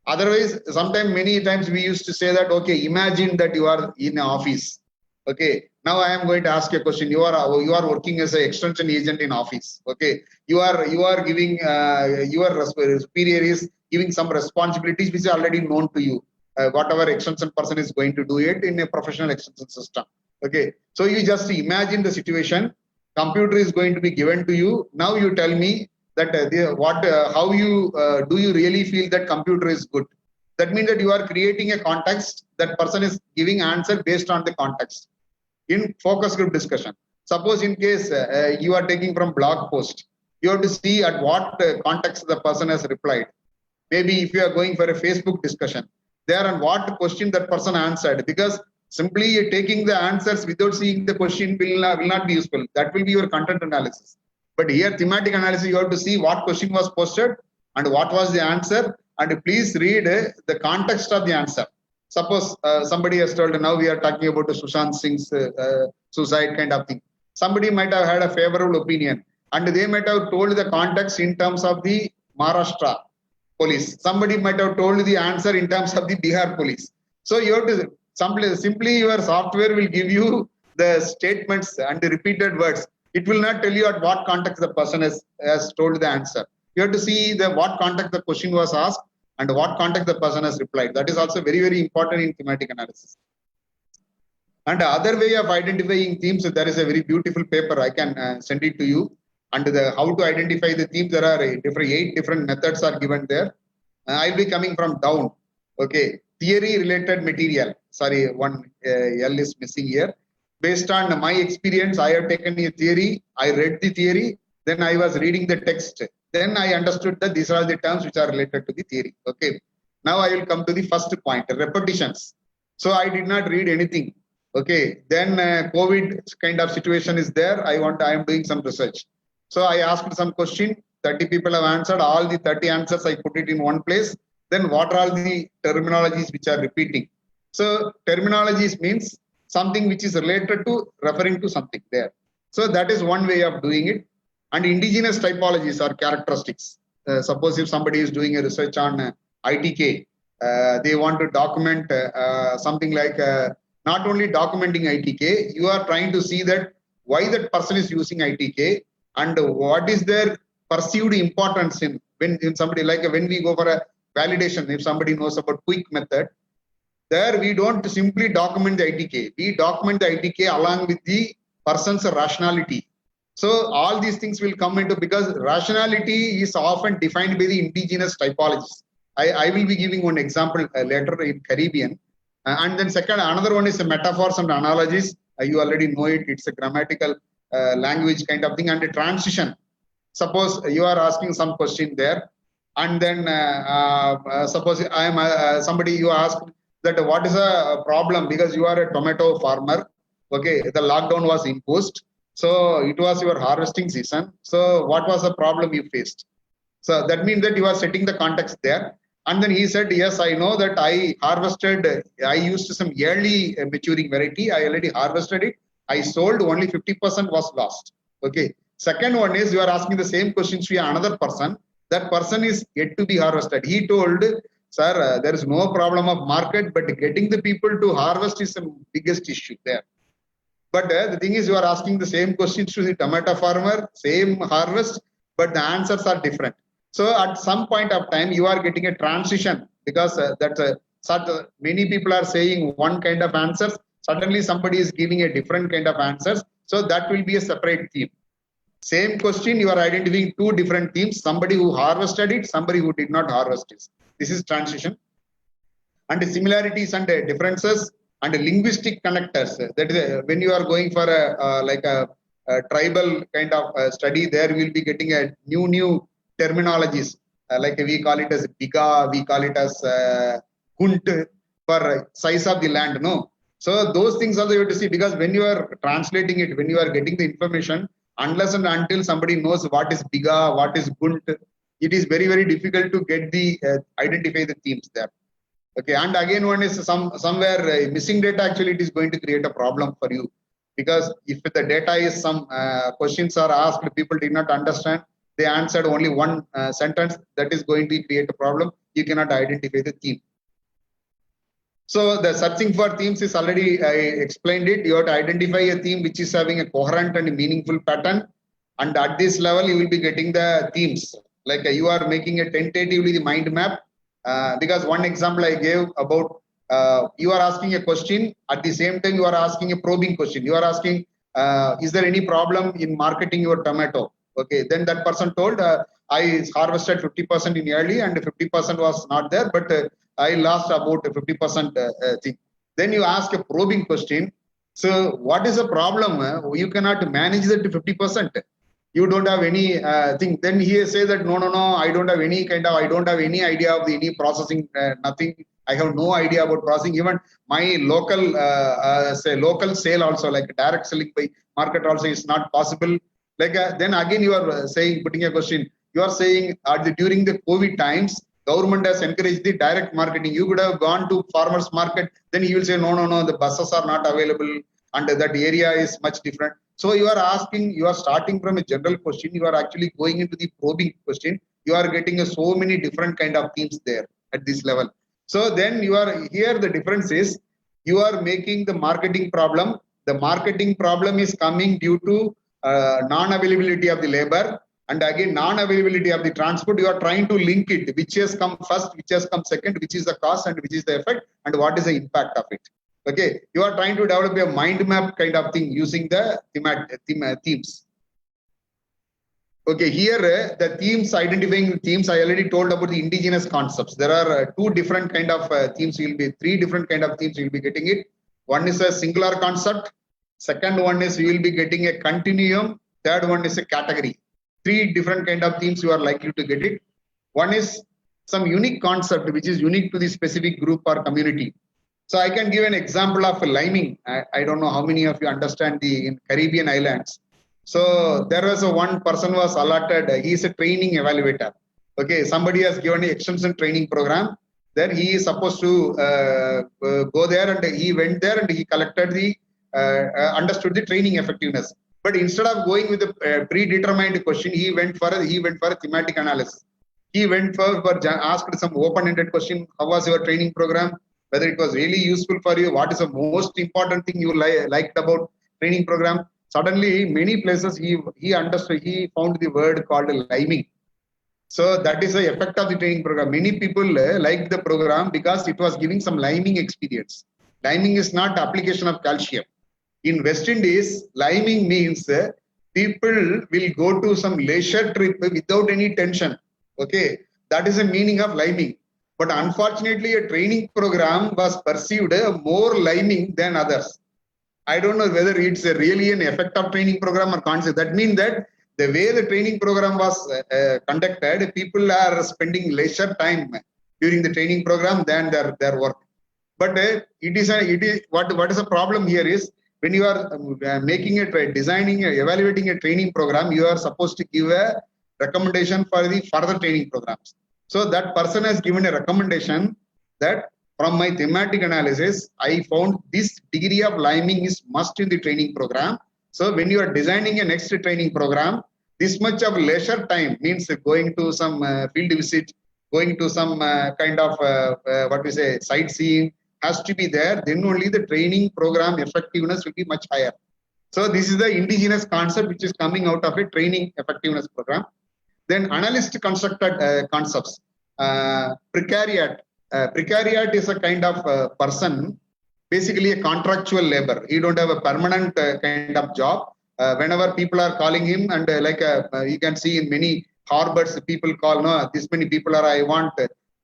Otherwise, sometimes, many times we used to say that, okay, imagine that you are in an office. Okay, now I am going to ask you a question. You are working as an extension agent in office. Okay, you are giving your superior is giving some responsibilities which are already known to you. Whatever extension person is going to do it in a professional extension system. Okay, so you just imagine the situation. Computer is going to be given to you. Now you tell me that how you do you really feel that computer is good? That means that you are creating a context. That person is giving answer based on the context. In focus group discussion, suppose in case you are taking from blog post, you have to see at what context the person has replied. Maybe if you are going for a Facebook discussion, there and what question that person answered, because simply taking the answers without seeing the question will not be useful. That will be your content analysis. But here thematic analysis, you have to see what question was posted and what was the answer, and please read the context of the answer. Suppose somebody has told, now we are talking about the Sushant Singh's suicide kind of thing. Somebody might have had a favorable opinion and they might have told the context in terms of the Maharashtra police. Somebody might have told the answer in terms of the Bihar police. So you have to simply your software will give you the statements and the repeated words, it will not tell you at what context the person has told the answer. You have to see the what context the question was asked and what context the person has replied. That is also very, very important in thematic analysis. And the other way of identifying themes, there is a very beautiful paper. I can send it to you. And how to identify the themes, there are 8 different methods are given there. I'll be coming from down. Okay, theory related material. Sorry, one L is missing here. Based on my experience, I have taken a theory. I read the theory. Then I was reading the text. Then I understood that these are the terms which are related to the theory. Okay. Now I will come to the first point, repetitions. So I did not read anything. Okay. Then COVID kind of situation is there. I am doing some research. So I asked some question. 30 people have answered. All the 30 answers I put it in one place. Then what are all the terminologies which are repeating? So terminologies means something which is related to referring to something there. So that is one way of doing it. And indigenous typologies or characteristics. Suppose if somebody is doing a research on ITK, they want to document something like not only documenting ITK, you are trying to see that why that person is using ITK and what is their perceived importance in when somebody, like when we go for a validation, if somebody knows about quick method, there we don't simply document the ITK, we document the ITK along with the person's rationality. So all these things will come into, because rationality is often defined by the indigenous typologies. I will be giving one example later in Caribbean. And then second, another one is metaphors and analogies. You already know it. It's a grammatical language kind of thing. And the transition. Suppose you are asking some question there. And then suppose I am somebody, you ask that what is a problem because you are a tomato farmer. Okay, the lockdown was imposed. So it was your harvesting season. So what was the problem you faced? So that means that you are setting the context there. And then he said, yes, I know that I harvested, I used some early maturing variety. I already harvested it. I sold, only 50% was lost. Okay. Second one is you are asking the same questions to another person. That person is yet to be harvested. He told, sir, there is no problem of market, but getting the people to harvest is the biggest issue there. But the thing is, you are asking the same questions to the tomato farmer, same harvest, but the answers are different. So at some point of time, you are getting a transition because many people are saying one kind of answers. Suddenly, somebody is giving a different kind of answers. So that will be a separate theme. Same question, you are identifying 2 different themes. Somebody who harvested it, somebody who did not harvest it. This is transition. And the similarities and the differences and the linguistic connectors. That is when you are going for a tribal kind of study, there we will be getting a new terminologies. Like we call it as biga, we call it as gunt for size of the land. No. So those things also you have to see, because when you are translating it, when you are getting the information, unless and until somebody knows what is biga, what is gunt, it is very, very difficult to get the identify the themes there. Okay, and again, one is somewhere missing data. Actually, it is going to create a problem for you, because if the data is some questions are asked, people did not understand, they answered only one sentence, that is going to create a problem. You cannot identify the theme. So the searching for themes is already, I explained it. You have to identify a theme which is having a coherent and meaningful pattern. And at this level, you will be getting the themes. Like you are making a tentatively the mind map. Because one example I gave about, you are asking a question, at the same time you are asking a probing question. You are asking, is there any problem in marketing your tomato? Okay, then that person told, I harvested 50% in early and 50% was not there, but I lost about 50% thing. Then you ask a probing question. So what is the problem? You cannot manage that to 50%. You don't have any thing. Then he say that no, I don't have any I don't have any idea of any processing, nothing. I have no idea about processing. Even my local local sale also, like direct selling by market also is not possible. Like then again you are saying, putting a question. You are saying during the COVID times, government has encouraged the direct marketing. You could have gone to farmers market. Then he will say no, the buses are not available and that area is much different. So you are asking, you are starting from a general question, you are actually going into the probing question. You are getting so many different kind of themes there at this level. So then you are here, the difference is you are making the marketing problem The marketing problem is coming due to non-availability of the labor, and again non-availability of the transport. You are trying to link it, which has come first, which has come second, which is the cost and which is the effect, and what is the impact of it. Okay, you are trying to develop a mind map kind of thing using the themes. Okay, here the themes, identifying the themes, I already told about the indigenous concepts. There are two different kind of themes. Three different kind of themes you will be getting it. One is a singular concept. Second one is you will be getting a continuum. Third one is a category. Three different kind of themes you are likely to get it. One is some unique concept which is unique to the specific group or community. So I can give an example of liming. I don't know how many of you understand the in Caribbean islands. So there was one person was allotted. He is a training evaluator. Okay, somebody has given an extension training program. Then he is supposed to go there, and he went there and he collected the understood the training effectiveness. But instead of going with a predetermined question, he went for a thematic analysis. He went for asked some open-ended question. How was your training program? Whether it was really useful for you? What is the most important thing you liked about training program? Suddenly, many places he understood. He found the word called liming. So that is the effect of the training program. Many people liked the program because it was giving some liming experience. Liming is not application of calcium. In West Indies, liming means people will go to some leisure trip without any tension. Okay, that is the meaning of liming. But unfortunately, a training program was perceived more liming than others. I don't know whether it's really an effect of training program or concept. That means that the way the training program was conducted, people are spending leisure time during the training program than their work. But what is the problem here is when you are evaluating a training program, you are supposed to give a recommendation for the further training programs. So that person has given a recommendation that from my thematic analysis, I found this degree of liming is must in the training program. So when you are designing a next training program, this much of leisure time means going to some field visit, going to some kind of sightseeing has to be there. Then only the training program effectiveness will be much higher. So this is the indigenous concept which is coming out of a training effectiveness program. Then analyst constructed concepts. Precariat. Precariat is a kind of person, basically a contractual labor. He don't have a permanent kind of job. Whenever people are calling him, and you can see in many harbors, people call, no, this many people are I want,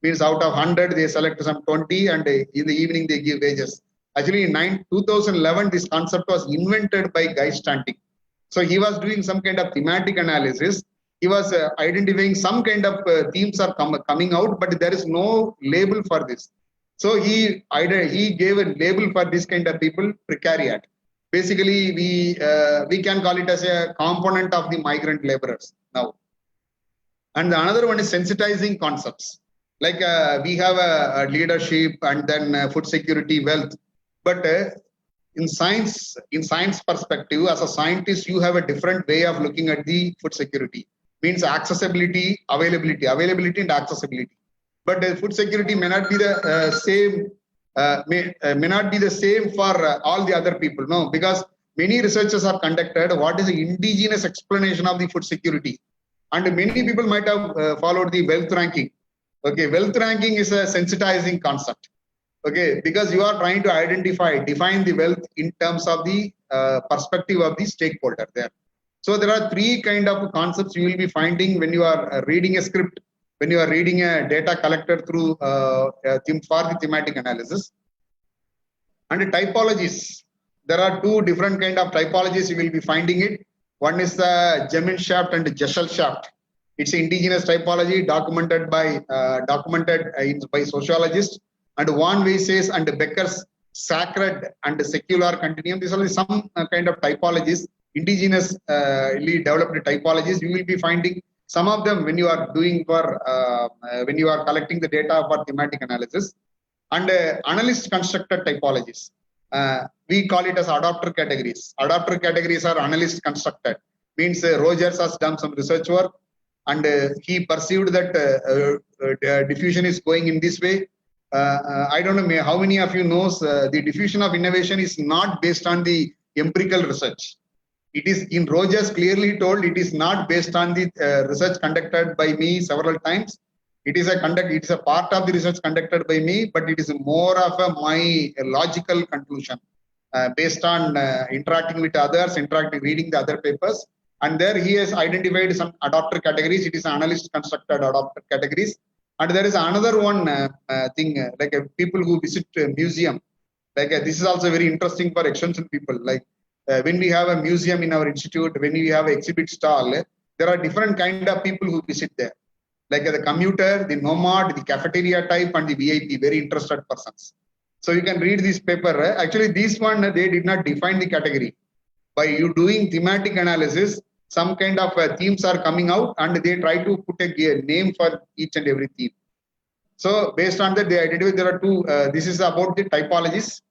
means out of 100, they select some 20, and in the evening they give wages. Actually, in 2011, this concept was invented by Guy Stantic. So he was doing some kind of thematic analysis. He was identifying some kind of themes are coming out, but there is no label for this. So he gave a label for this kind of people, precariat. Basically, we can call it as a component of the migrant laborers now. And the another one is sensitizing concepts. Like we have a leadership and then food security, wealth. But in science perspective, as a scientist, you have a different way of looking at the food security. Means accessibility, availability and accessibility. But food security may not be the same. May not be the same for all the other people. No, because many researchers are conducted. What is the indigenous explanation of the food security? And many people might have followed the wealth ranking. Okay, wealth ranking is a sensitizing concept. Okay, because you are trying to define the wealth in terms of the perspective of the stakeholder there. So there are three kind of concepts you will be finding when you are reading a script, when you are reading a data collected through for the thematic analysis. And typologies. There are two different kind of typologies you will be finding it. One is the Gemeinschaft and Gesellschaft. It's indigenous typology documented by sociologists. And Van Weisses and Becker's sacred and secular continuum. These are some kind of typologies, indigenously developed typologies. You will be finding some of them when you are doing when you are collecting the data for thematic analysis. And analyst constructed typologies. We call it as adopter categories. Adopter categories are analyst constructed. Means Rogers has done some research work and he perceived that diffusion is going in this way. I don't know how many of you knows the diffusion of innovation is not based on the empirical research. It is in Rogers clearly told it is not based on the research conducted by me several times. It is a part of the research conducted by me, but it is more of my logical conclusion based on interacting with others, reading the other papers. And there he has identified some adopter categories. It is analyst constructed adopter categories. And there is another one thing, like people who visit a museum. Like this is also very interesting for extension people. Like when we have a museum in our institute, when we have an exhibit stall, there are different kind of people who visit there. Like the commuter, the nomad, the cafeteria type, and the VIP, very interested persons. So you can read this paper. Actually, this one, they did not define the category. By you doing thematic analysis, some kind of themes are coming out and they try to put a name for each and every theme. So based on that, they identify there are two, this is about the typologies.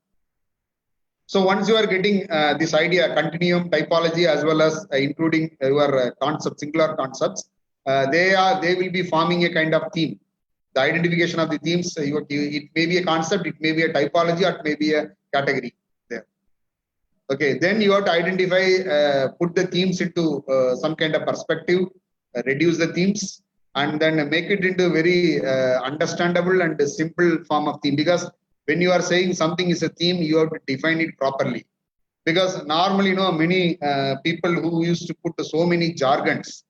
So once you are getting this idea, continuum typology, as well as including your concept, singular concepts, they will be forming a kind of theme. The identification of the themes, it may be a concept, it may be a typology, or it may be a category there. Okay, then you have to identify, put the themes into some kind of perspective, reduce the themes, and then make it into very understandable and simple form of theme. Because when you are saying something is a theme, you have to define it properly. Because normally, many people who used to put so many jargons,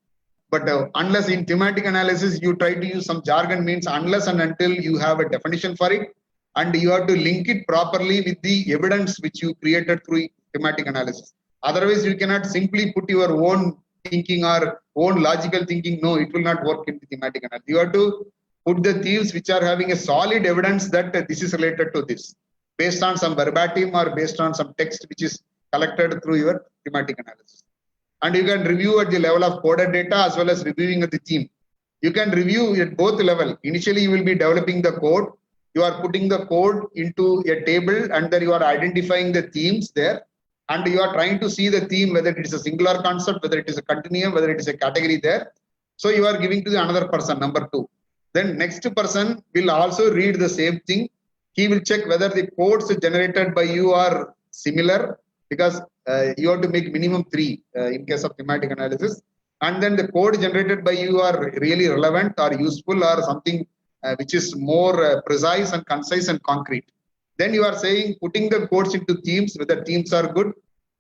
but unless in thematic analysis, you try to use some jargon, means unless and until you have a definition for it, and you have to link it properly with the evidence which you created through thematic analysis. Otherwise, you cannot simply put your own thinking or own logical thinking. No, it will not work in the thematic analysis. You have to put the themes which are having a solid evidence that this is related to this, based on some verbatim or based on some text which is collected through your thematic analysis. And you can review at the level of coded data as well as reviewing at the theme. You can review at both level. Initially, you will be developing the code. You are putting the code into a table and then you are identifying the themes there. And you are trying to see the theme, whether it is a singular concept, whether it is a continuum, whether it is a category there. So you are giving to the another person, number 2. Then next person will also read the same thing. He will check whether the codes generated by you are similar, because you have to make minimum 3 in case of thematic analysis. And then the code generated by you are really relevant or useful or something which is more precise and concise and concrete. Then you are saying, putting the codes into themes, whether themes are good,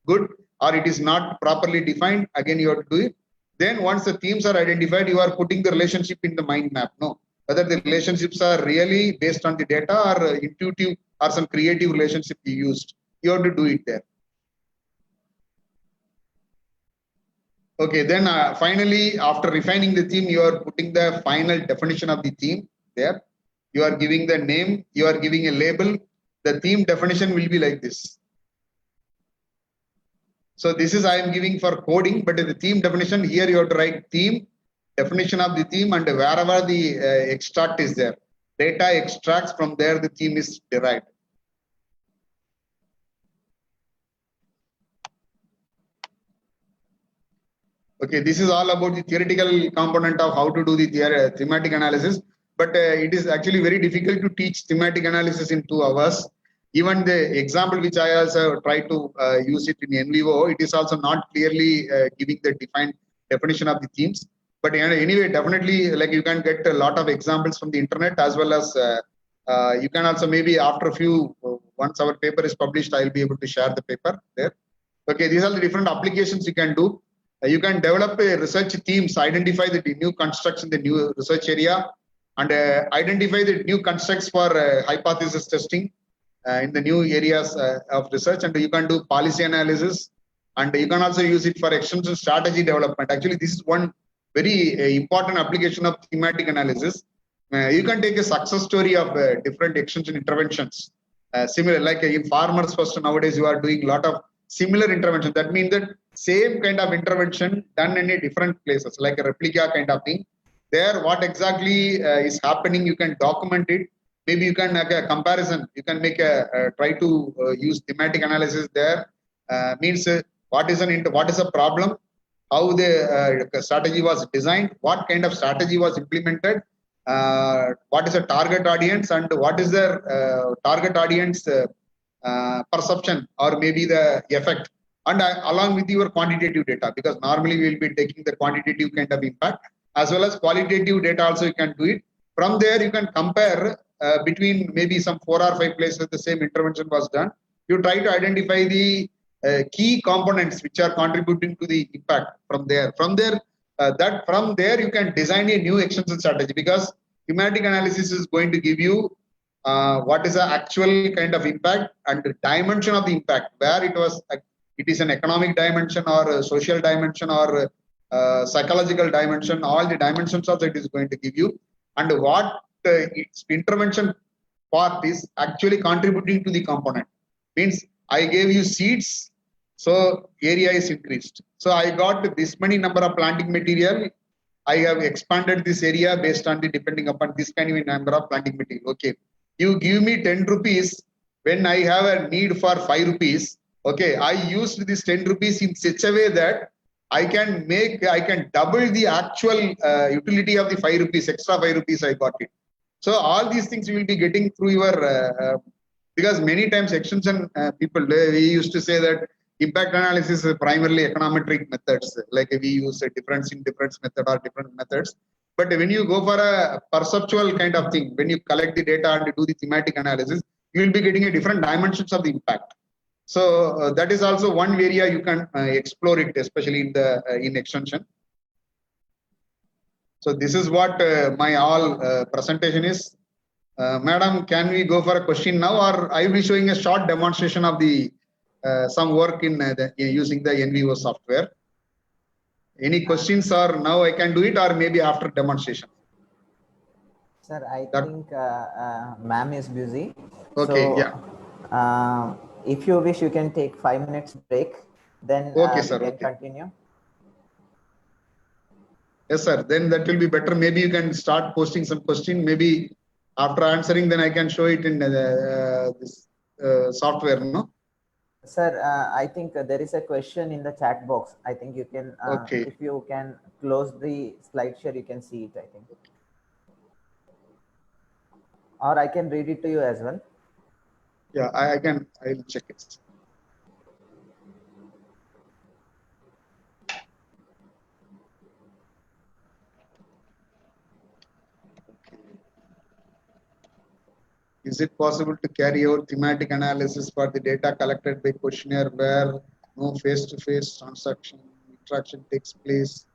or it is not properly defined, again you have to do it. Then once the themes are identified, you are putting the relationship in the mind map. No, whether the relationships are really based on the data or intuitive or some creative relationship you used. You have to do it there. Okay, then finally, after refining the theme, you are putting the final definition of the theme there. You are giving the name, you are giving a label. The theme definition will be like this. So this is I am giving for coding, but the theme definition, here you have to write theme, definition of the theme, and wherever the extract is there. Data extracts from there, the theme is derived. Okay, this is all about the theoretical component of how to do the thematic analysis. But it is actually very difficult to teach thematic analysis in 2 hours. Even the example which I also try to use it in NVivo, it is also not clearly giving the defined definition of the themes. But anyway, definitely, like you can get a lot of examples from the internet, as well as you can also maybe after a few, once our paper is published, I'll be able to share the paper there. Okay, these are the different applications you can do. You can develop a research themes, identify the new constructs in the new research area, and identify the new constructs for hypothesis testing in the new areas of research. And you can do policy analysis, and you can also use it for extension strategy development. Actually, this is one very important application of thematic analysis. You can take a success story of different extension interventions. Similar, like in Farmers First nowadays, you are doing a lot of similar intervention. That means that same kind of intervention done in a different places, like a replica kind of thing. There, what exactly is happening, you can document it. Maybe you can make a comparison. You can make try to use thematic analysis there. Means what is a problem, how the strategy was designed, what kind of strategy was implemented, what is the target audience, and what is their target audience perception or maybe the effect and along with your quantitative data, because normally we will be taking the quantitative kind of impact as well as qualitative data also you can do it. From there you can compare between maybe some 4 or 5 places the same intervention was done. You try to identify the key components which are contributing to the impact from there. From there you can design a new extension strategy, because thematic analysis is going to give you what is the actual kind of impact and the dimension of the impact, where it is an economic dimension or a social dimension or psychological dimension. All the dimensions of it is going to give you, and what its intervention part is actually contributing to the component. Means I gave you seeds, so area is increased. So I got this many number of planting material. I have expanded this area based on the depending upon this kind of number of planting material. Okay, you give me 10 rupees when I have a need for 5 rupees. Okay, I used this 10 rupees in such a way that I can double the actual utility of the 5 rupees, extra 5 rupees I got it. So all these things you will be getting through your, because many times extension people, we used to say that impact analysis is primarily econometric methods, like we use a difference in difference method or different methods. But when you go for a perceptual kind of thing, when you collect the data and do the thematic analysis, you will be getting a different dimensions of the impact. So that is also one area you can explore it, especially in the in extension. So this is what my all presentation is. Madam, can we go for a question now, or I will be showing a short demonstration of the some work in using the NVO software? Any questions, or now I can do it, or maybe after demonstration? Sir, I think ma'am is busy. Okay, so, yeah. If you wish, you can take 5 minutes break. Then okay, sir, we can continue. Yes, sir. Then that will be better. Maybe you can start posting some question. Maybe after answering, then I can show it in this software, no? Sir, I think there is a question in the chat box. I think you can, if you can close the slide share, you can see it, I think. Or I can read it to you as well. Yeah, I'll check it. Is it possible to carry out thematic analysis for the data collected by questionnaire where no face-to-face interaction takes place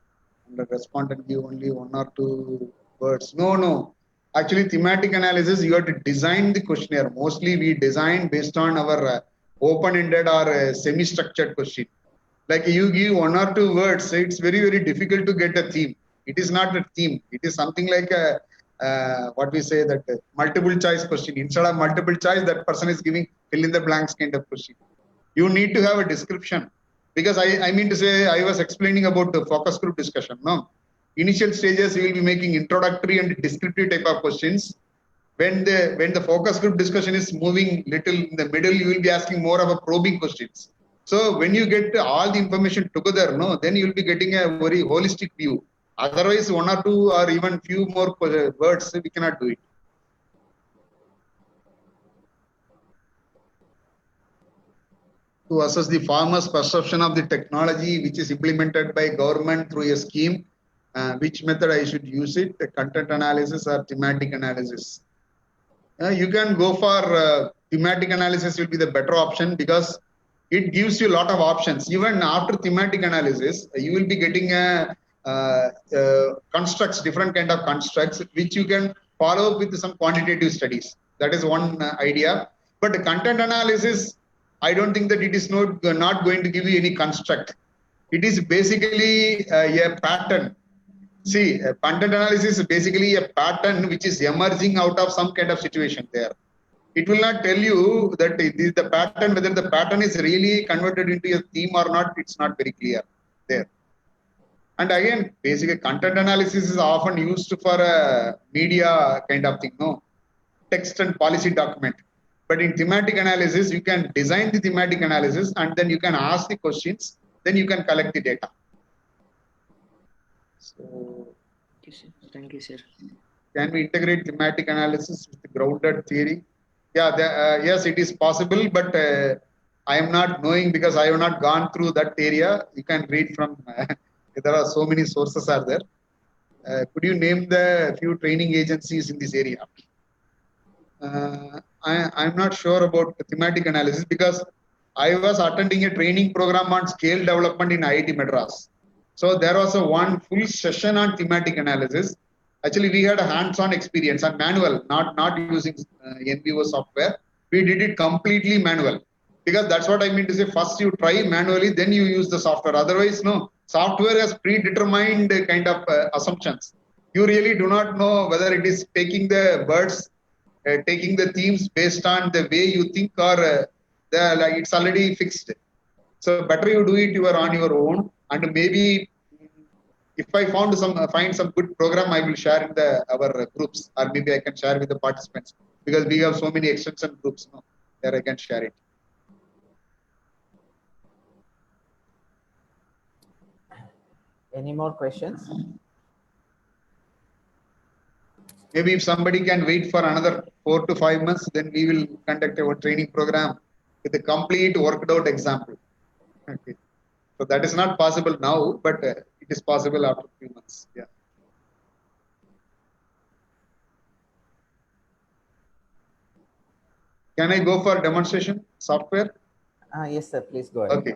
and the respondent give only 1 or 2 words? No. Actually, thematic analysis, you have to design the questionnaire. Mostly we design based on our open-ended or semi-structured question. Like you give 1 or 2 words, it's very, very difficult to get a theme. It is not a theme. It is something like a what we say that multiple choice question. Instead of multiple choice, that person is giving fill in the blanks kind of question. You need to have a description, because I mean to say, I was explaining about the focus group discussion. No, initial stages you will be making introductory and descriptive type of questions. When the focus group discussion is moving little in the middle, you will be asking more of a probing questions. So when you get all the information together, no, then you will be getting a very holistic view. Otherwise, 1 or 2 or even few more words, we cannot do it. To assess the farmer's perception of the technology which is implemented by government through a scheme, which method I should use it, the content analysis or thematic analysis. You can go for thematic analysis will be the better option, because it gives you a lot of options. Even after thematic analysis, you will be getting a constructs, different kind of constructs, which you can follow up with some quantitative studies. That is one idea. But the content analysis, I don't think that it is not going to give you any construct. It is basically a pattern. See, content analysis is basically a pattern which is emerging out of some kind of situation there. It will not tell you that it is the pattern, whether the pattern is really converted into a theme or not, it's not very clear there. And again, basically content analysis is often used for a media kind of thing, no? Text and policy document. But in thematic analysis, you can design the thematic analysis and then you can ask the questions, then you can collect the data. So, thank you, sir. Can we integrate thematic analysis with the grounded theory? Yeah, yes, it is possible, but I am not knowing because I have not gone through that area. You can read from, there are so many sources are there. Could you name the few training agencies in this area? I'm not sure about the thematic analysis because I was attending a training program on scale development in IIT Madras. So there was a one full session on thematic analysis. Actually, we had a hands-on experience and manual, not using NVO software. We did it completely manual because that's what I mean to say. First, you try manually, then you use the software. Otherwise, no. Software has predetermined kind of assumptions. You really do not know whether it is taking the words taking the themes based on the way you think or like it's already fixed. So better you do it you are on your own, and maybe if I find some good program, I will share in our groups, or maybe I can share with the participants because we have so many extension groups now. There I can share it. Any more questions? Maybe if somebody can wait for another 4 to 5 months, then we will conduct our training program with a complete worked out example. Okay. So that is not possible now, but it is possible after a few months. Yeah. Can I go for demonstration software? Yes, sir. Please go ahead. Okay.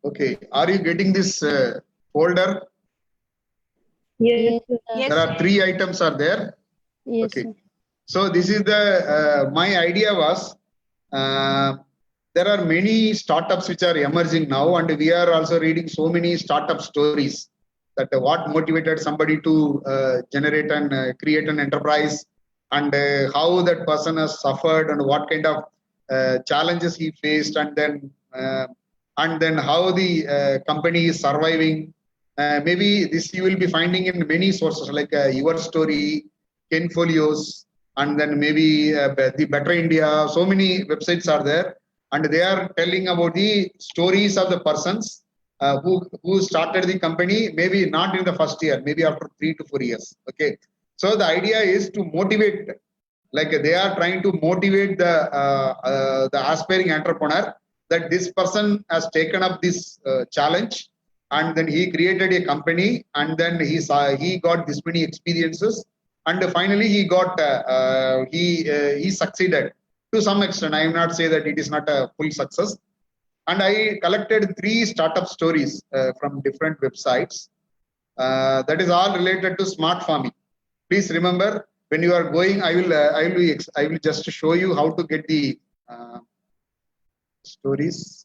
Okay. Are you getting this folder? Yes. There are 3 items are there. Yes. Okay. So this is the my idea was there are many startups which are emerging now, and we are also reading so many startup stories that what motivated somebody to generate and create an enterprise, and how that person has suffered and what kind of challenges he faced, and then how the company is surviving. Maybe this you will be finding in many sources like your story, Kenfolios, and then maybe the Better India. So many websites are there, and they are telling about the stories of the persons who started the company. Maybe not in the first year, maybe after 3 to 4 years. Okay, so the idea is to motivate, like they are trying to motivate the aspiring entrepreneur that this person has taken up this challenge, and then he created a company, and then he got this many experiences, and finally he succeeded to some extent. I will not say that it is not a full success. And I collected 3 startup stories from different websites. That is all related to smart farming. Please remember, when you are going, I will just show you how to get the stories.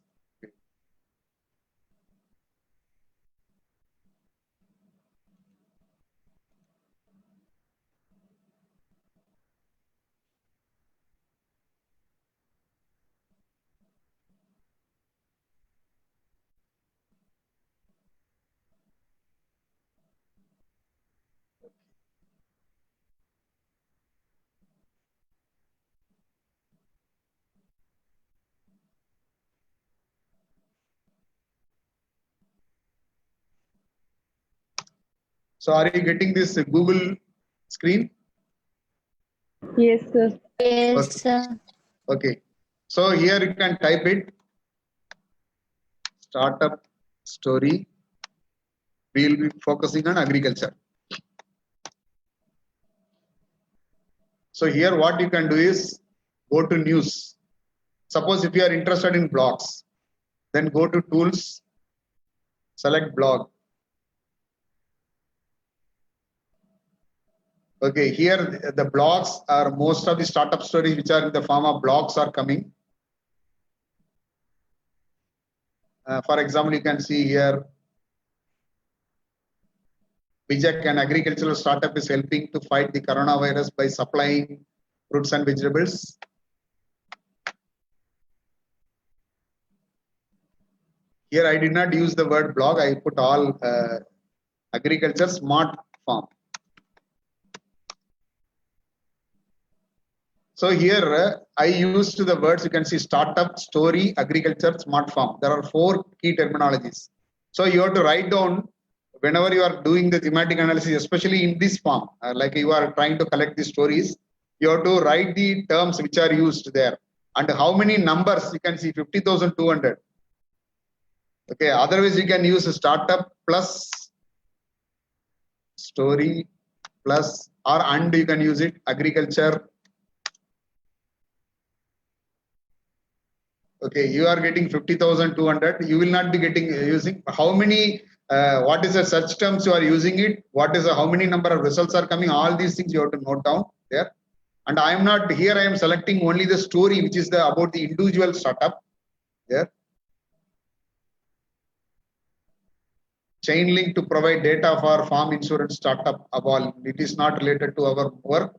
So are you getting this Google screen? Yes, sir. Yes, sir. Okay. So here you can type it, startup story. We will be focusing on agriculture. So here what you can do is go to news. Suppose if you are interested in blogs, then go to tools, select blog. Okay, here the blogs are most of the startup stories which are in the form of blogs are coming. For example, you can see here, Bijak, an agricultural startup, is helping to fight the coronavirus by supplying fruits and vegetables. Here I did not use the word blog, I put all agriculture smart farm. So here I used the words, you can see startup, story, agriculture, smart farm. There are 4 key terminologies. So you have to write down whenever you are doing the thematic analysis, especially in this form, like you are trying to collect the stories, you have to write the terms which are used there. And how many numbers, you can see 50,200. Okay, otherwise you can use startup plus story plus, or and you can use it agriculture. Okay, you are getting 50,200. You will not be getting using how many. What is the search terms you are using it? What is the, how many number of results are coming? All these things you have to note down there. And I am not here. I am selecting only the story, which is the about the individual startup. There. Chain link to provide data for farm insurance startup. It is not related to our work.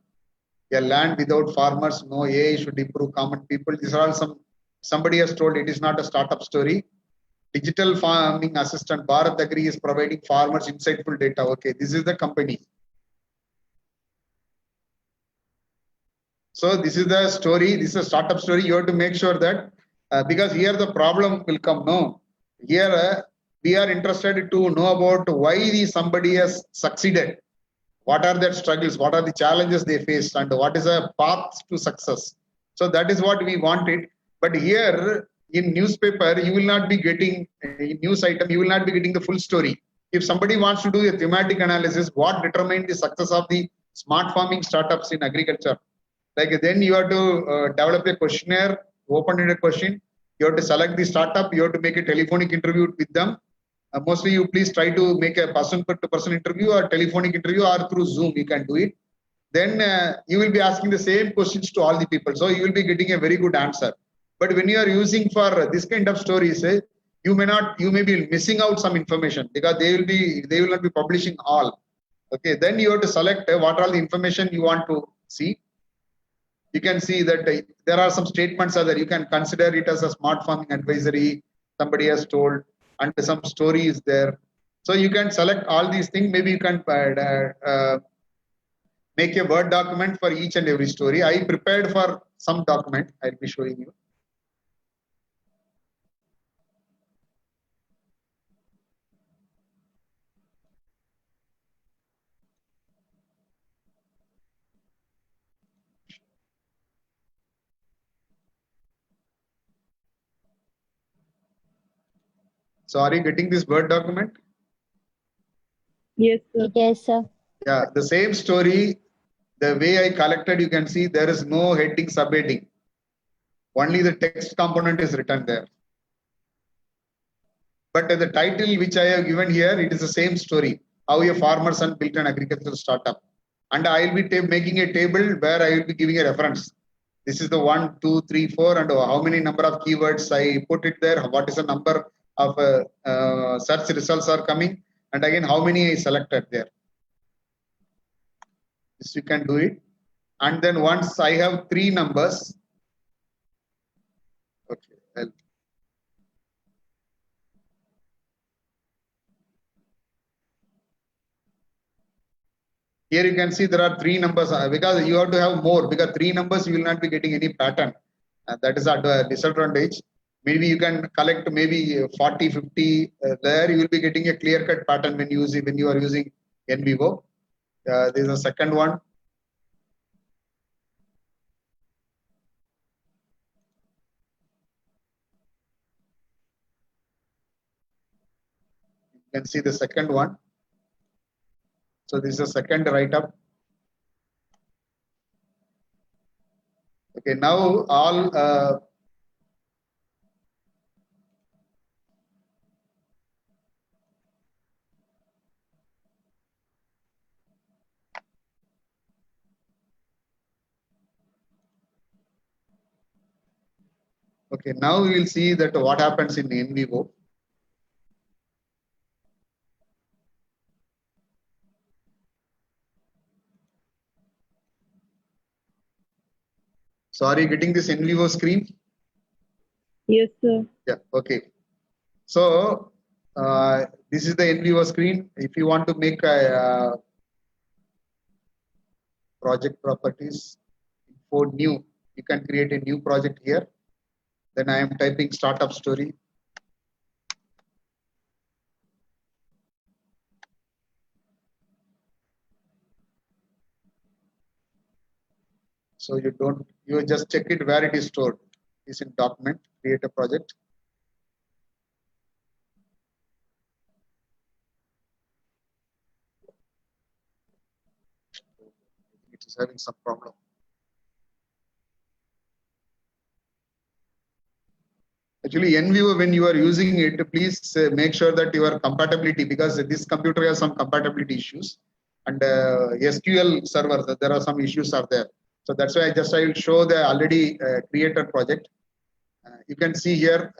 A land without farmers, no AI should improve common people. These are all some. Somebody has told it is not a startup story. Digital farming assistant Bharat Agri is providing farmers insightful data. Okay, this is the company. So this is the story. This is a startup story. You have to make sure that because here the problem will come. No, here we are interested to know about why somebody has succeeded. What are their struggles? What are the challenges they faced, and what is a path to success? So that is what we wanted. But here in newspaper, you will not be getting a news item. You will not be getting the full story. If somebody wants to do a thematic analysis, what determined the success of the smart farming startups in agriculture? Like then you have to develop a questionnaire, open-ended question. You have to select the startup. You have to make a telephonic interview with them. Mostly you please try to make a person-to-person interview or telephonic interview or through Zoom. You can do it. Then you will be asking the same questions to all the people. So you will be getting a very good answer. But when you are using for this kind of stories, you may be missing out some information because they will not be publishing all. Okay, then you have to select what all the information you want to see. You can see that there are some statements that you can consider it as a smart farming advisory. Somebody has told, and some story is there. So you can select all these things. Maybe you can make a Word document for each and every story. I prepared for some document. I'll be showing you. So are you getting this Word document? Yes, sir. Yes, sir. Yeah, the same story, the way I collected, you can see there is no heading, subheading. Only the text component is written there. But the title which I have given here, it is the same story. How a farmer son built an agricultural startup. And I will be making a table where I will be giving a reference. This is the 1, 2, 3, 4, and how many number of keywords I put it there. What is the number of search results are coming. And again, how many I selected there. This you can do it. And then once I have 3 numbers. Okay. Here you can see there are 3 numbers because you have to have more because 3 numbers you will not be getting any pattern. That is a disadvantage. Maybe you can collect maybe 40, 50 there you will be getting a clear cut pattern when you are using NVivo. There is a second one. You can see the second one. So this is a second write-up. Okay, now all okay, now we will see that what happens in NVivo. So are you getting this NVivo screen? Yes, sir. Yeah, okay. So this is the NVivo screen. If you want to make a project properties for new, You can create a new project here. Then I am typing startup story. So you just check it where it is stored. It's in document, create a project. It is having some problem. Actually, NViewer, when you are using it, please make sure that your compatibility, because this computer has some compatibility issues, and SQL server, there are some issues are there. So that's why I will show the already created project. You can see here.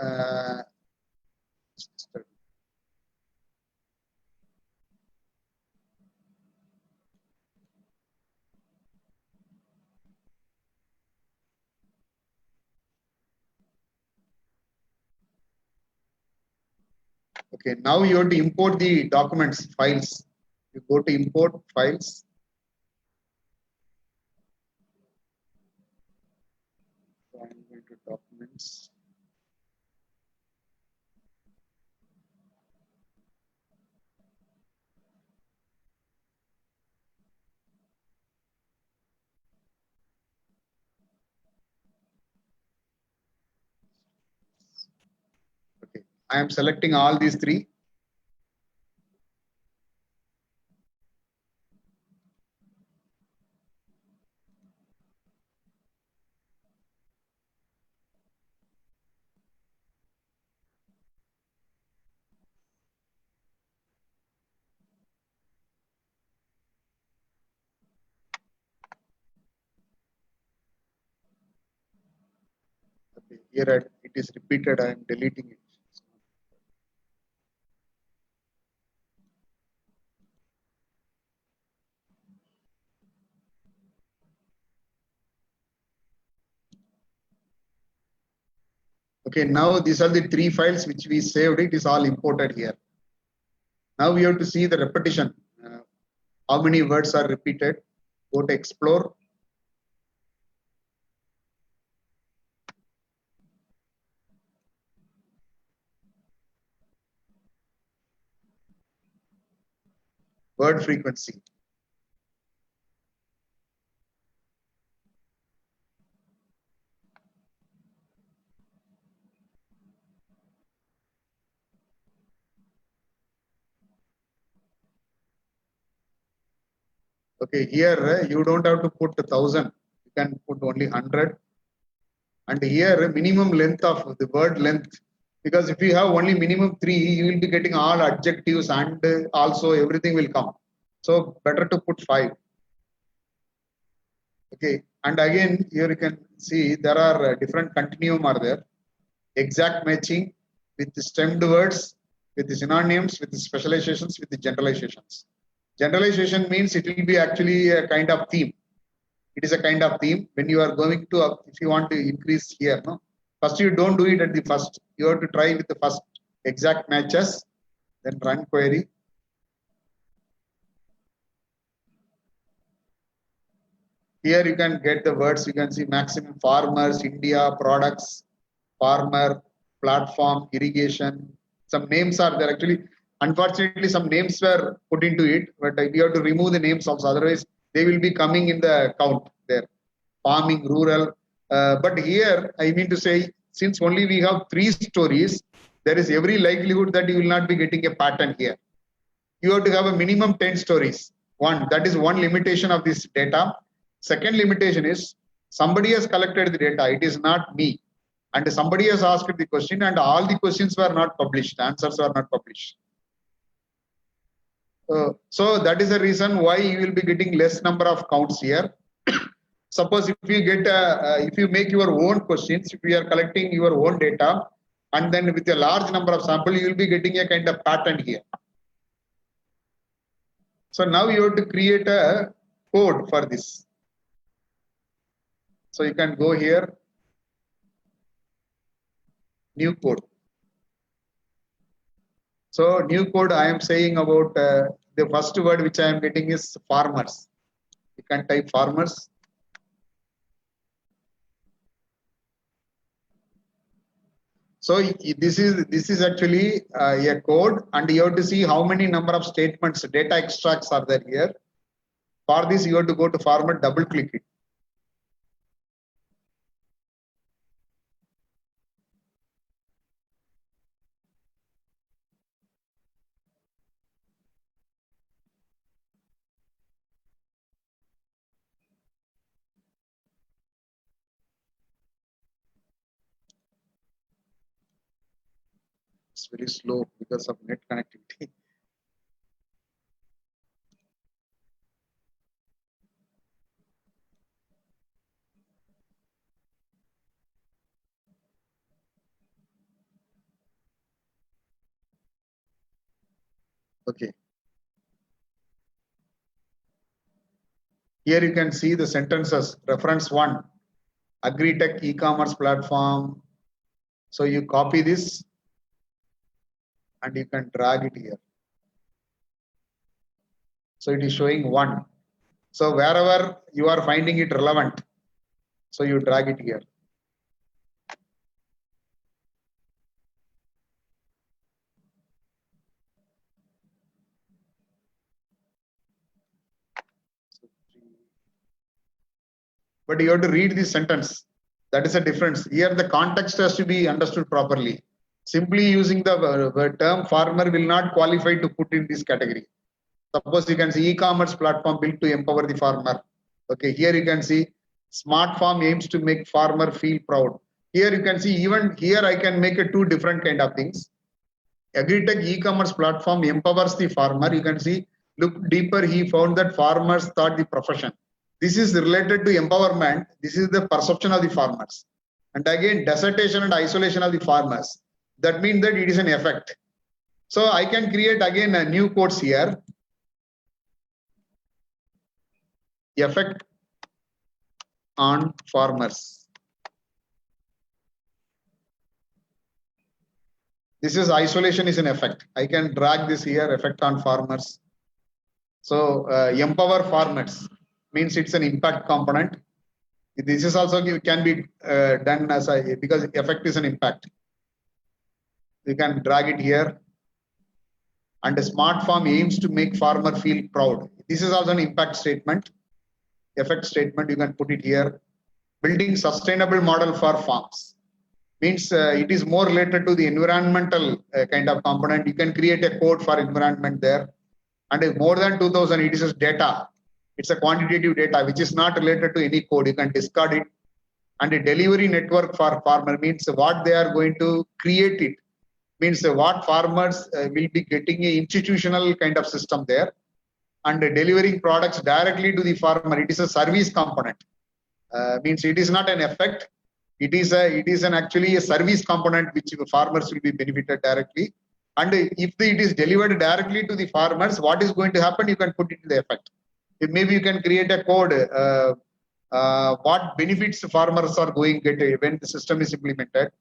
Okay, now you have to import the documents, files. You go to import files. So I'm going to documents. Okay, I am selecting all these three. Okay, here it is repeated. I am deleting it. Okay, now these are the three files which we saved. It is all imported here. Now we have to see the repetition. How many words are repeated? Go to explore. Word frequency. Okay, here you don't have to put 1,000. You can put only 100. And here minimum length of the word length, because if you have only minimum 3, you will be getting all adjectives and also everything will come. So better to put 5. Okay, and again here you can see there are different continuum are there. Exact matching with the stemmed words, with the synonyms, with the specializations, with the generalizations. Generalization means it will be actually a kind of theme. It is a kind of theme when you are going to, if you want to increase here, no? First you don't do it at the first. You have to try with the first exact matches, then run query. Here you can get the words. You can see maximum farmers, India, products, farmer, platform, irrigation. Some names are there. Actually, unfortunately, some names were put into it, but we have to remove the names also. Otherwise, they will be coming in the count there. Farming, rural. But here, I mean to say, since only we have 3 stories, there is every likelihood that you will not be getting a pattern here. You have to have a minimum 10 stories. That is one limitation of this data. Second limitation is somebody has collected the data. It is not me. And somebody has asked the question and all the questions were not published. Answers were not published. So that is the reason why you will be getting less number of counts here. Suppose if you get if you make your own questions, if you are collecting your own data, and then with a large number of sample, you will be getting a kind of pattern here. So now you have to create a code for this. So you can go here, new code. So new code, I am saying about the first word which I am getting is farmers. You can type farmers. So this is actually a code, and you have to see how many number of statements, data extracts are there here. For this, you have to go to format, double click it. It's very slow because of net connectivity. Okay. Here you can see the sentences. Reference 1, Agritech e-commerce platform. So you copy this and you can drag it here. So it is showing 1. So wherever you are finding it relevant, so you drag it here. But you have to read this sentence. That is a difference. Here the context has to be understood properly. Simply using the term farmer will not qualify to put in this category. Suppose you can see e-commerce platform built to empower the farmer. Okay, here you can see smart farm aims to make farmer feel proud. Here you can see, even here I can make a 2 different kind of things. Agritech e-commerce platform empowers the farmer. You can see, look deeper, he found that farmers thought the profession. This is related to empowerment. This is the perception of the farmers. And again, desertation and isolation of the farmers. That means that it is an effect. So I can create again a new quotes here. Effect on farmers. This is isolation is an effect. I can drag this here, effect on farmers. So empower farmers means it's an impact component. This is also can be done as a, because effect is an impact. You can drag it here. And a smart farm aims to make farmer feel proud. This is also an impact statement. Effect statement, you can put it here. Building sustainable model for farms. Means it is more related to the environmental kind of component. You can create a code for environment there. And more than 2000, it is data. It's a quantitative data which is not related to any code. You can discard it. And a delivery network for farmer means what they are going to create it. Means what farmers will be getting a institutional kind of system there. And delivering products directly to the farmer. It is a service component. Means it is not an effect. It is actually a service component which farmers will be benefited directly. And if it is delivered directly to the farmers, what is going to happen? You can put it in the effect. Maybe you can create a code. What benefits farmers are going to get when the system is implemented.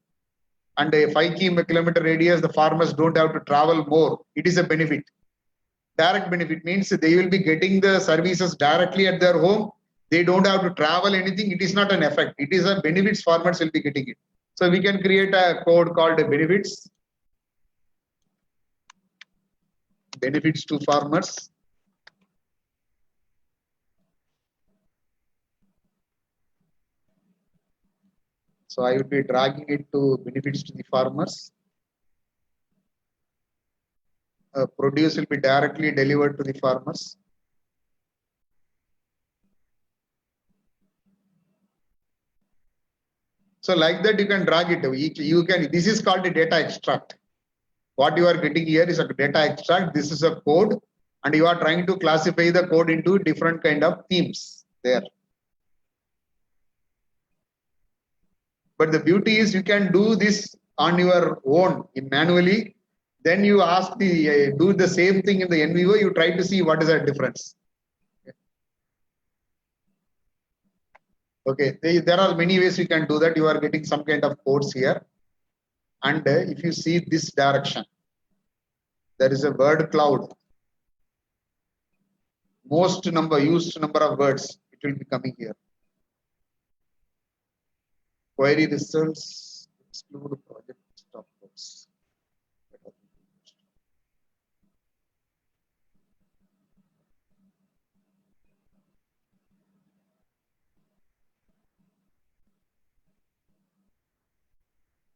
And a 5 kilometer radius, the farmers don't have to travel more. It is a benefit. Direct benefit means they will be getting the services directly at their home. They don't have to travel anything. It is not an effect. It is a benefits, farmers will be getting it. So we can create a code called benefits. Benefits to farmers. So I would be dragging it to benefits to the farmers. Produce will be directly delivered to the farmers. So like that you can drag it. You can. This is called a data extract. What you are getting here is a data extract. This is a code, and you are trying to classify the code into different kind of themes there. But the beauty is you can do this on your own manually. Then you ask the do the same thing in the NVO. You try to see what is the difference. Okay, there are many ways you can do that. You are getting some kind of codes here. And if you see this direction, there is a word cloud. Most used number of words, it will be coming here. Query results, exclude project stuff.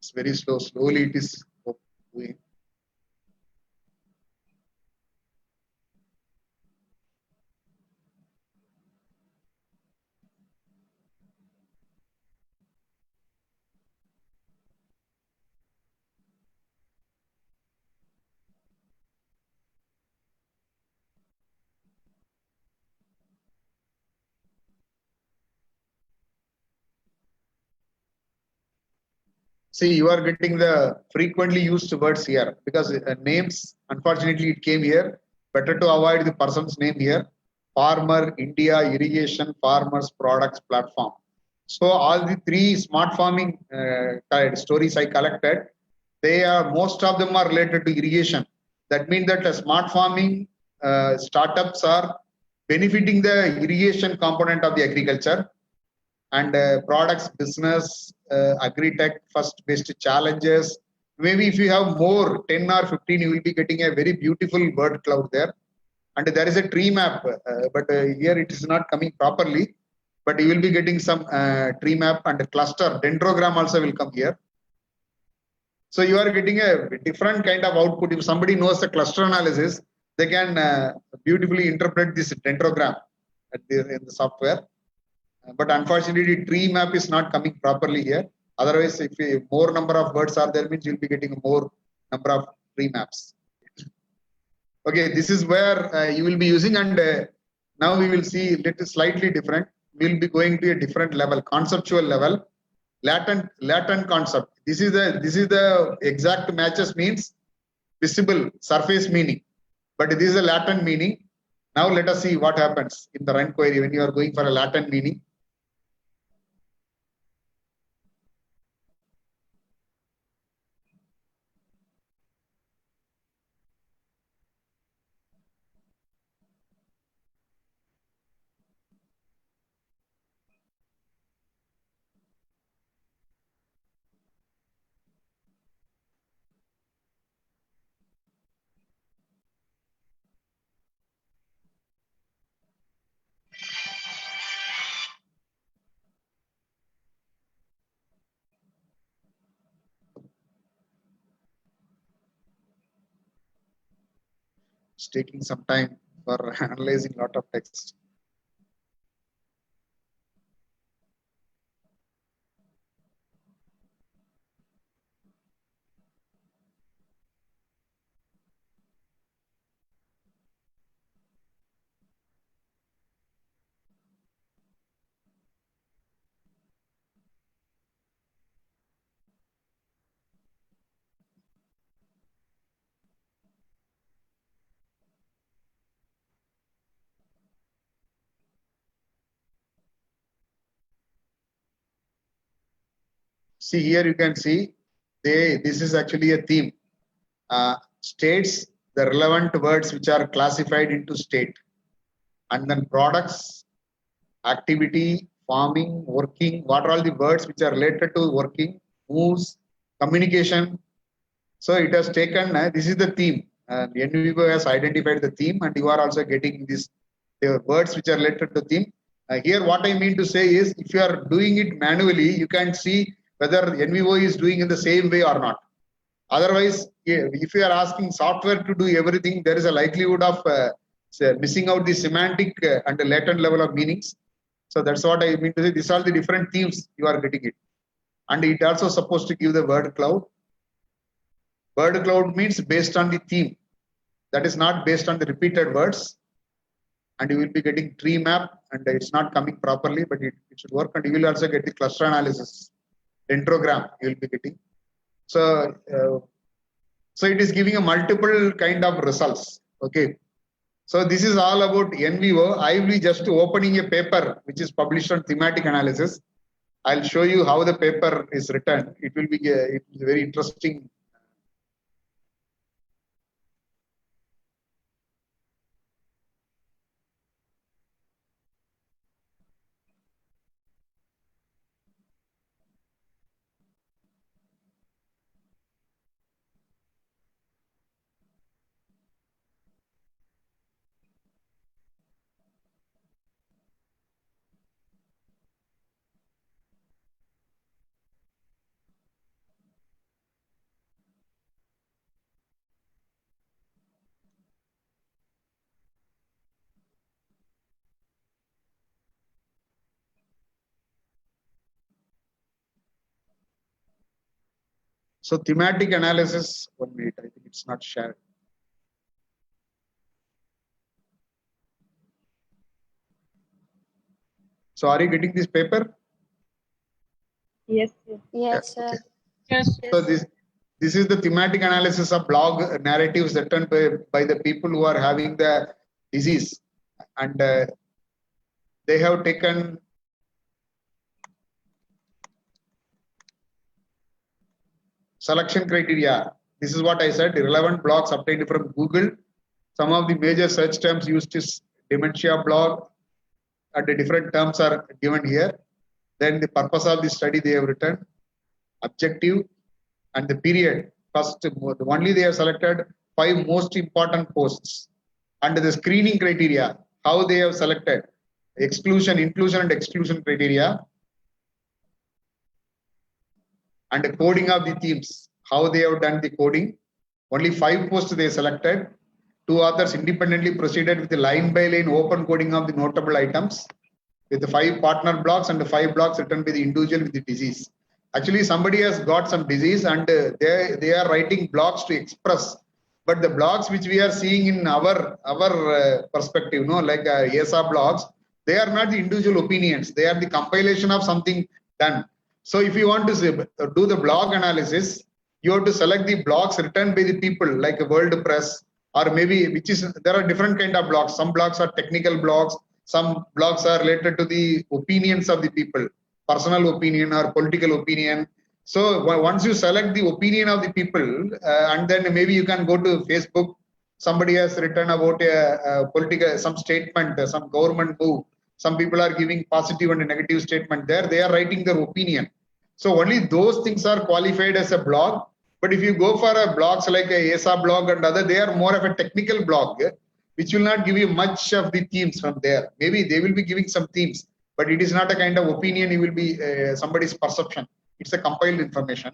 It's very slow. Slowly it is doing. See, you are getting the frequently used words here because names, unfortunately, it came here. Better to avoid the person's name here. Farmer, India, irrigation, farmers, products, platform. So all the three smart farming stories I collected, they are most of them are related to irrigation. That means that smart farming startups are benefiting the irrigation component of the agriculture and products business, agri-tech first based challenges. Maybe if you have more 10 or 15, you will be getting a very beautiful word cloud there. And there is a tree map, but here it is not coming properly. But you will be getting some tree map and a cluster. Dendrogram also will come here. So you are getting a different kind of output. If somebody knows the cluster analysis, they can beautifully interpret this dendrogram in the software. But unfortunately, tree map is not coming properly here. Otherwise, if more number of words are there, means you'll be getting more number of tree maps. Okay, this is where you will be using, and now we will see it is slightly different. We'll be going to a different level, conceptual level, latent concept. This is the exact matches means visible surface meaning, but this is a latent meaning. Now let us see what happens in the run query when you are going for a latent meaning. It's taking some time for analyzing a lot of text. See here you can see this is actually a theme. States the relevant words which are classified into state, and then products, activity, farming, working, what are all the words which are related to working, moves, communication. So it has taken, this is the theme. NVivo has identified the theme, and you are also getting these the words which are related to theme. Here, what I mean to say is, if you are doing it manually, you can see whether NVivo is doing in the same way or not. Otherwise, if you are asking software to do everything, there is a likelihood of missing out the semantic and the latent level of meanings. So that's what I mean to say. These are the different themes you are getting it. And it also supposed to give the word cloud. Word cloud means based on the theme. That is not based on the repeated words. And you will be getting tree map, and it's not coming properly, but it should work. And you will also get the cluster analysis, dendrogram you will be getting. So, so it is giving a multiple kind of results. Okay. So this is all about NVivo. I will be just opening a paper which is published on thematic analysis. I'll show you how the paper is written. It will be very interesting. So thematic analysis, 1 minute, I think it's not shared. So are you getting this paper? Yes, sir. Yes, sir. Okay. Yes. So this is the thematic analysis of blog narratives written by the people who are having the disease, and they have taken selection criteria. This is what I said, relevant blogs obtained from Google. Some of the major search terms used is dementia blog, and the different terms are given here. Then the purpose of the study they have written, objective, and the period. First, only they have selected 5 most important posts. Under the screening criteria, how they have selected exclusion, inclusion, and exclusion criteria, and the coding of the themes, how they have done the coding. Only 5 posts they selected. 2 authors independently proceeded with the line by line open coding of the notable items with the 5 partner blocks and the 5 blocks written by the individual with the disease. Actually, somebody has got some disease and they are writing blogs to express. But the blogs which we are seeing in our perspective, like ESA blogs, they are not the individual opinions. They are the compilation of something done. So if you want to do the blog analysis, you have to select the blogs written by the people like World Press, or maybe there are different kind of blogs. Some blogs are technical blogs. Some blogs are related to the opinions of the people, personal opinion or political opinion. So once you select the opinion of the people, and then maybe you can go to Facebook. Somebody has written about a political, some statement, some government move. Some people are giving positive and negative statement there. They are writing their opinion. So only those things are qualified as a blog. But if you go for a blogs like a ESA blog and other, they are more of a technical blog, which will not give you much of the themes from there. Maybe they will be giving some themes, but it is not a kind of opinion. It will be somebody's perception. It's a compiled information.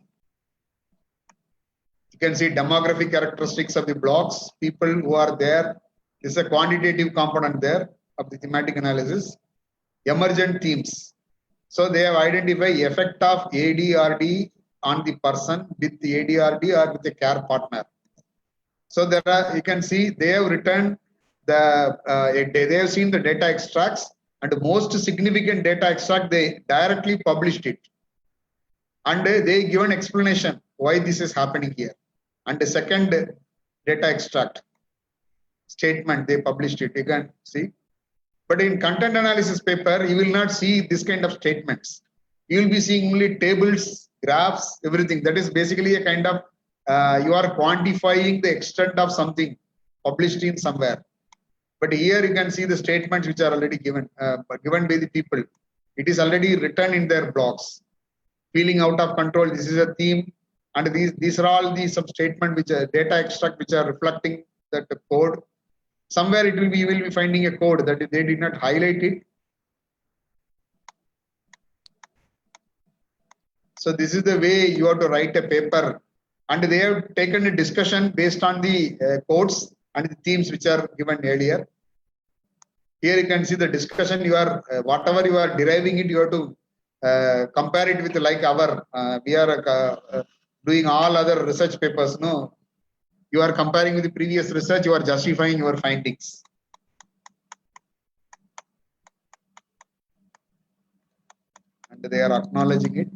You can see demographic characteristics of the blogs, people who are there. This is a quantitative component there of the thematic analysis. Emergent themes. So they have identified effect of ADRD on the person with the ADRD or with the care partner. So there are, you can see they have written they have seen the data extracts, and the most significant data extract they directly published it, and they give an explanation why this is happening here. And the second data extract statement they published it, you can see. But in content analysis paper, you will not see this kind of statements. You will be seeing only tables, graphs, everything. That is basically a kind of you are quantifying the extent of something published in somewhere. But here you can see the statements which are already given by the people. It is already written in their blogs. Feeling out of control, this is a theme, and these are all the some statement which are data extract which are reflecting that code. Somewhere it will be, you will be finding a code that they did not highlight it. So this is the way you have to write a paper, and they have taken a discussion based on the codes and the themes which are given earlier. Here you can see the discussion. You are whatever you are deriving it, you have to compare it with like our we are doing all other research papers. No, you are comparing with the previous research. You are justifying your findings. And they are acknowledging it.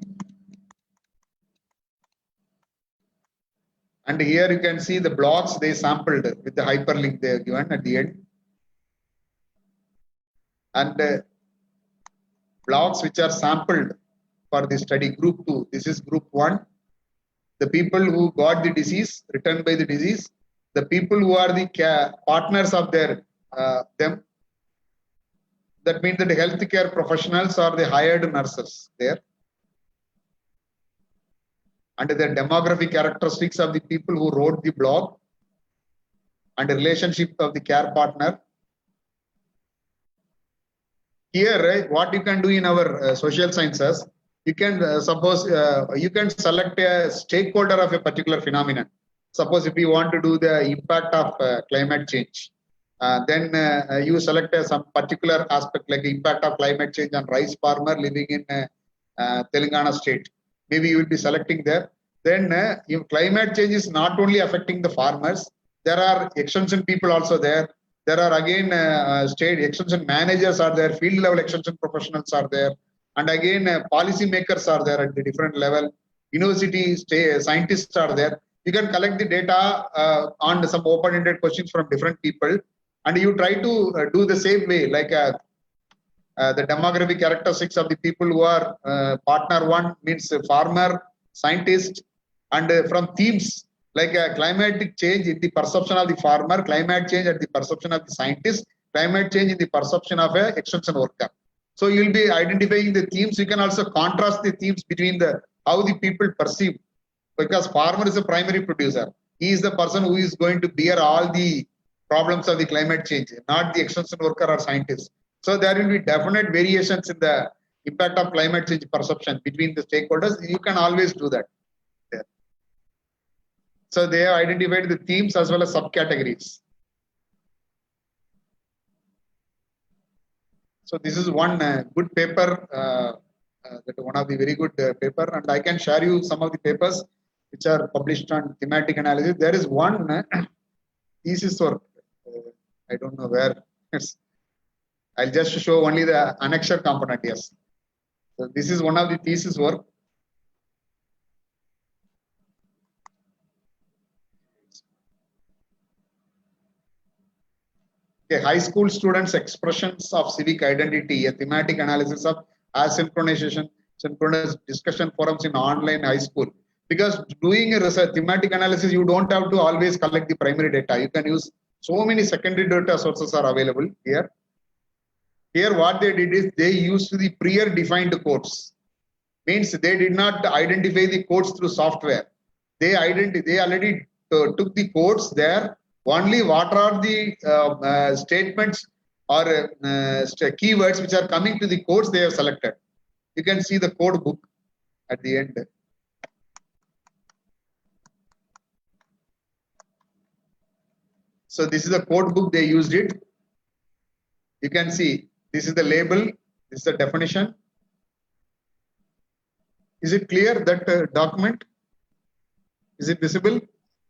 And here you can see the blogs they sampled with the hyperlink they have given at the end. And blogs which are sampled for the study group 2. This is group 1. The people who got the disease, written by the disease, the people who are the partners of their them. That means that the healthcare professionals are the hired nurses there. And the demographic characteristics of the people who wrote the blog, and the relationship of the care partner. Here, what you can do in our social sciences, you can suppose you can select a stakeholder of a particular phenomenon. Suppose if you want to do the impact of climate change, then you select some particular aspect like impact of climate change on rice farmer living in Telangana state. Maybe you will be selecting there. then if climate change is not only affecting the farmers, there are extension people also there. There are again state extension managers are there, field level extension professionals are there, and again policy makers are there at the different level. University scientists are there. You can collect the data on some open-ended questions from different people, and you try to do the same way, like the demographic characteristics of the people who are partner one means farmer, scientist, and from themes like climatic change in the perception of the farmer, climate change at the perception of the scientist, climate change in the perception of a extension worker. So you'll be identifying the themes. You can also contrast the themes between the how the people perceive, because farmer is a primary producer. He is the person who is going to bear all the problems of the climate change, not the extension worker or scientist. So there will be definite variations in the impact of climate change perception between the stakeholders. You can always do that. Yeah. So they have identified the themes as well as subcategories. So this is one good paper, that one of the very good paper, and I can share you some of the papers which are published on thematic analysis. There is one thesis work. I don't know where. I'll just show only the annexure component. Yes. So this is one of the thesis work. Okay, high school students' expressions of civic identity, a thematic analysis of asynchronization, synchronous discussion forums in online high school. Because doing a research, thematic analysis, you don't have to always collect the primary data. You can use so many secondary data sources are available here. Here, what they did is they used the prior defined codes. Means they did not identify the codes through software. They already took the codes there. Only what are the statements or keywords which are coming to the codes they have selected. You can see the code book at the end. So this is the code book, they used it. You can see this is the label, this is the definition. Is it clear, that document? Is it visible?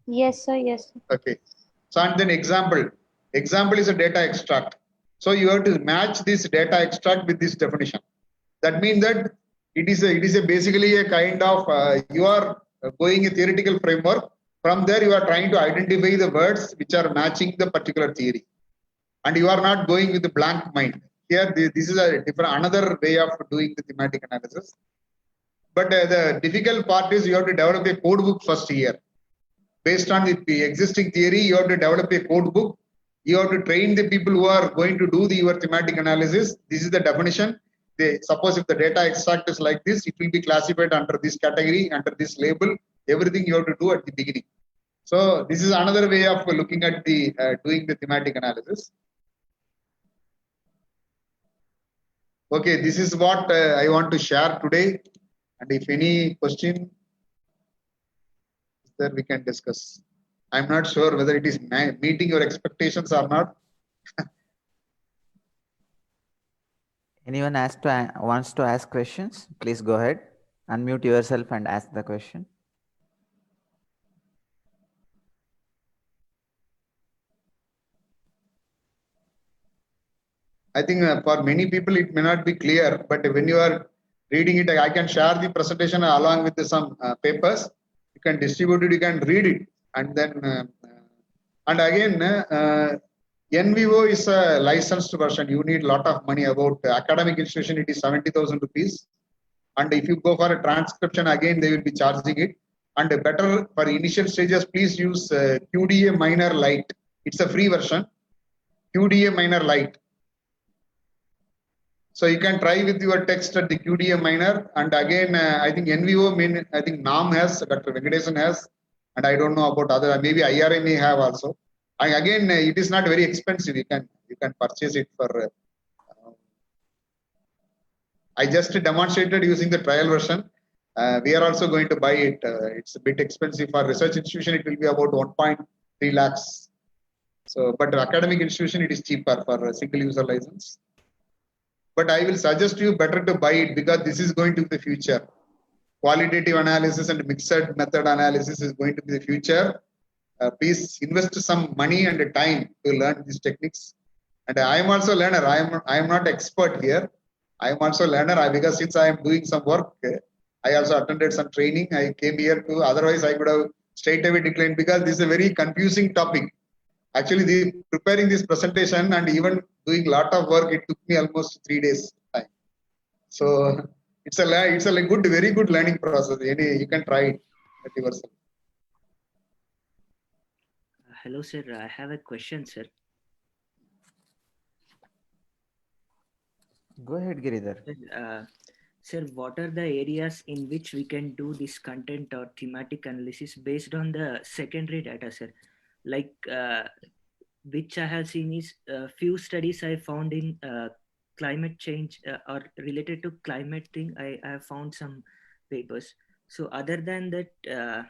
Yes, sir. Yes. Sir. Okay. So and then example. Example is a data extract. So you have to match this data extract with this definition. That means that it is basically a kind of you are going a theoretical framework. From there you are trying to identify the words which are matching the particular theory, and you are not going with a blank mind. Here this is a different another way of doing the thematic analysis. But the difficult part is you have to develop a code book first here. Based on the existing theory, you have to develop a code book. You have to train the people who are going to do your thematic analysis. This is the definition. Suppose if the data extract is like this, it will be classified under this category, under this label. Everything you have to do at the beginning. So this is another way of looking at the doing the thematic analysis. Okay, this is what I want to share today. And if any question, then we can discuss. I'm not sure whether it is meeting your expectations or not. Anyone wants to ask questions? Please go ahead. Unmute yourself and ask the question. I think for many people it may not be clear, but when you are reading it, I can share the presentation along with some papers. You can distribute it, you can read it, and then and again NVO is a licensed version. You need a lot of money. About academic institution, it is 70,000 rupees, and if you go for a transcription, again they will be charging it. And better for initial stages, please use QDA Minor Lite. It's a free version. QDA Minor Lite. So you can try with your text at the QDA Minor, and again I think NVO I think NAM has, Dr. Venkatesan has, and I don't know about other, maybe IRA may have also. And again it is not very expensive. You can purchase it for. I just demonstrated using the trial version. We are also going to buy it. It's a bit expensive for research institution. It will be about 1.3 lakhs. So, but academic institution it is cheaper for a single user license. But I will suggest you better to buy it because this is going to be the future. qualitative analysis and mixed method analysis is going to be the future. Please invest some money and time to learn these techniques. And I am also learner. I am not expert here. I am also learner because since I am doing some work, I also attended some training. I came here to, otherwise I could have straight away declined because this is a very confusing topic. Actually, preparing this presentation and even doing a lot of work, it took me almost 3 days time. So it's a good, very good learning process. You can try it at yourself. Hello, sir. I have a question, sir. Go ahead, Giridhar. Sir, what are the areas in which we can do this content or thematic analysis based on the secondary data, sir? Like, which I have seen is few studies I found in climate change or related to climate thing. I have found some papers. So other than that,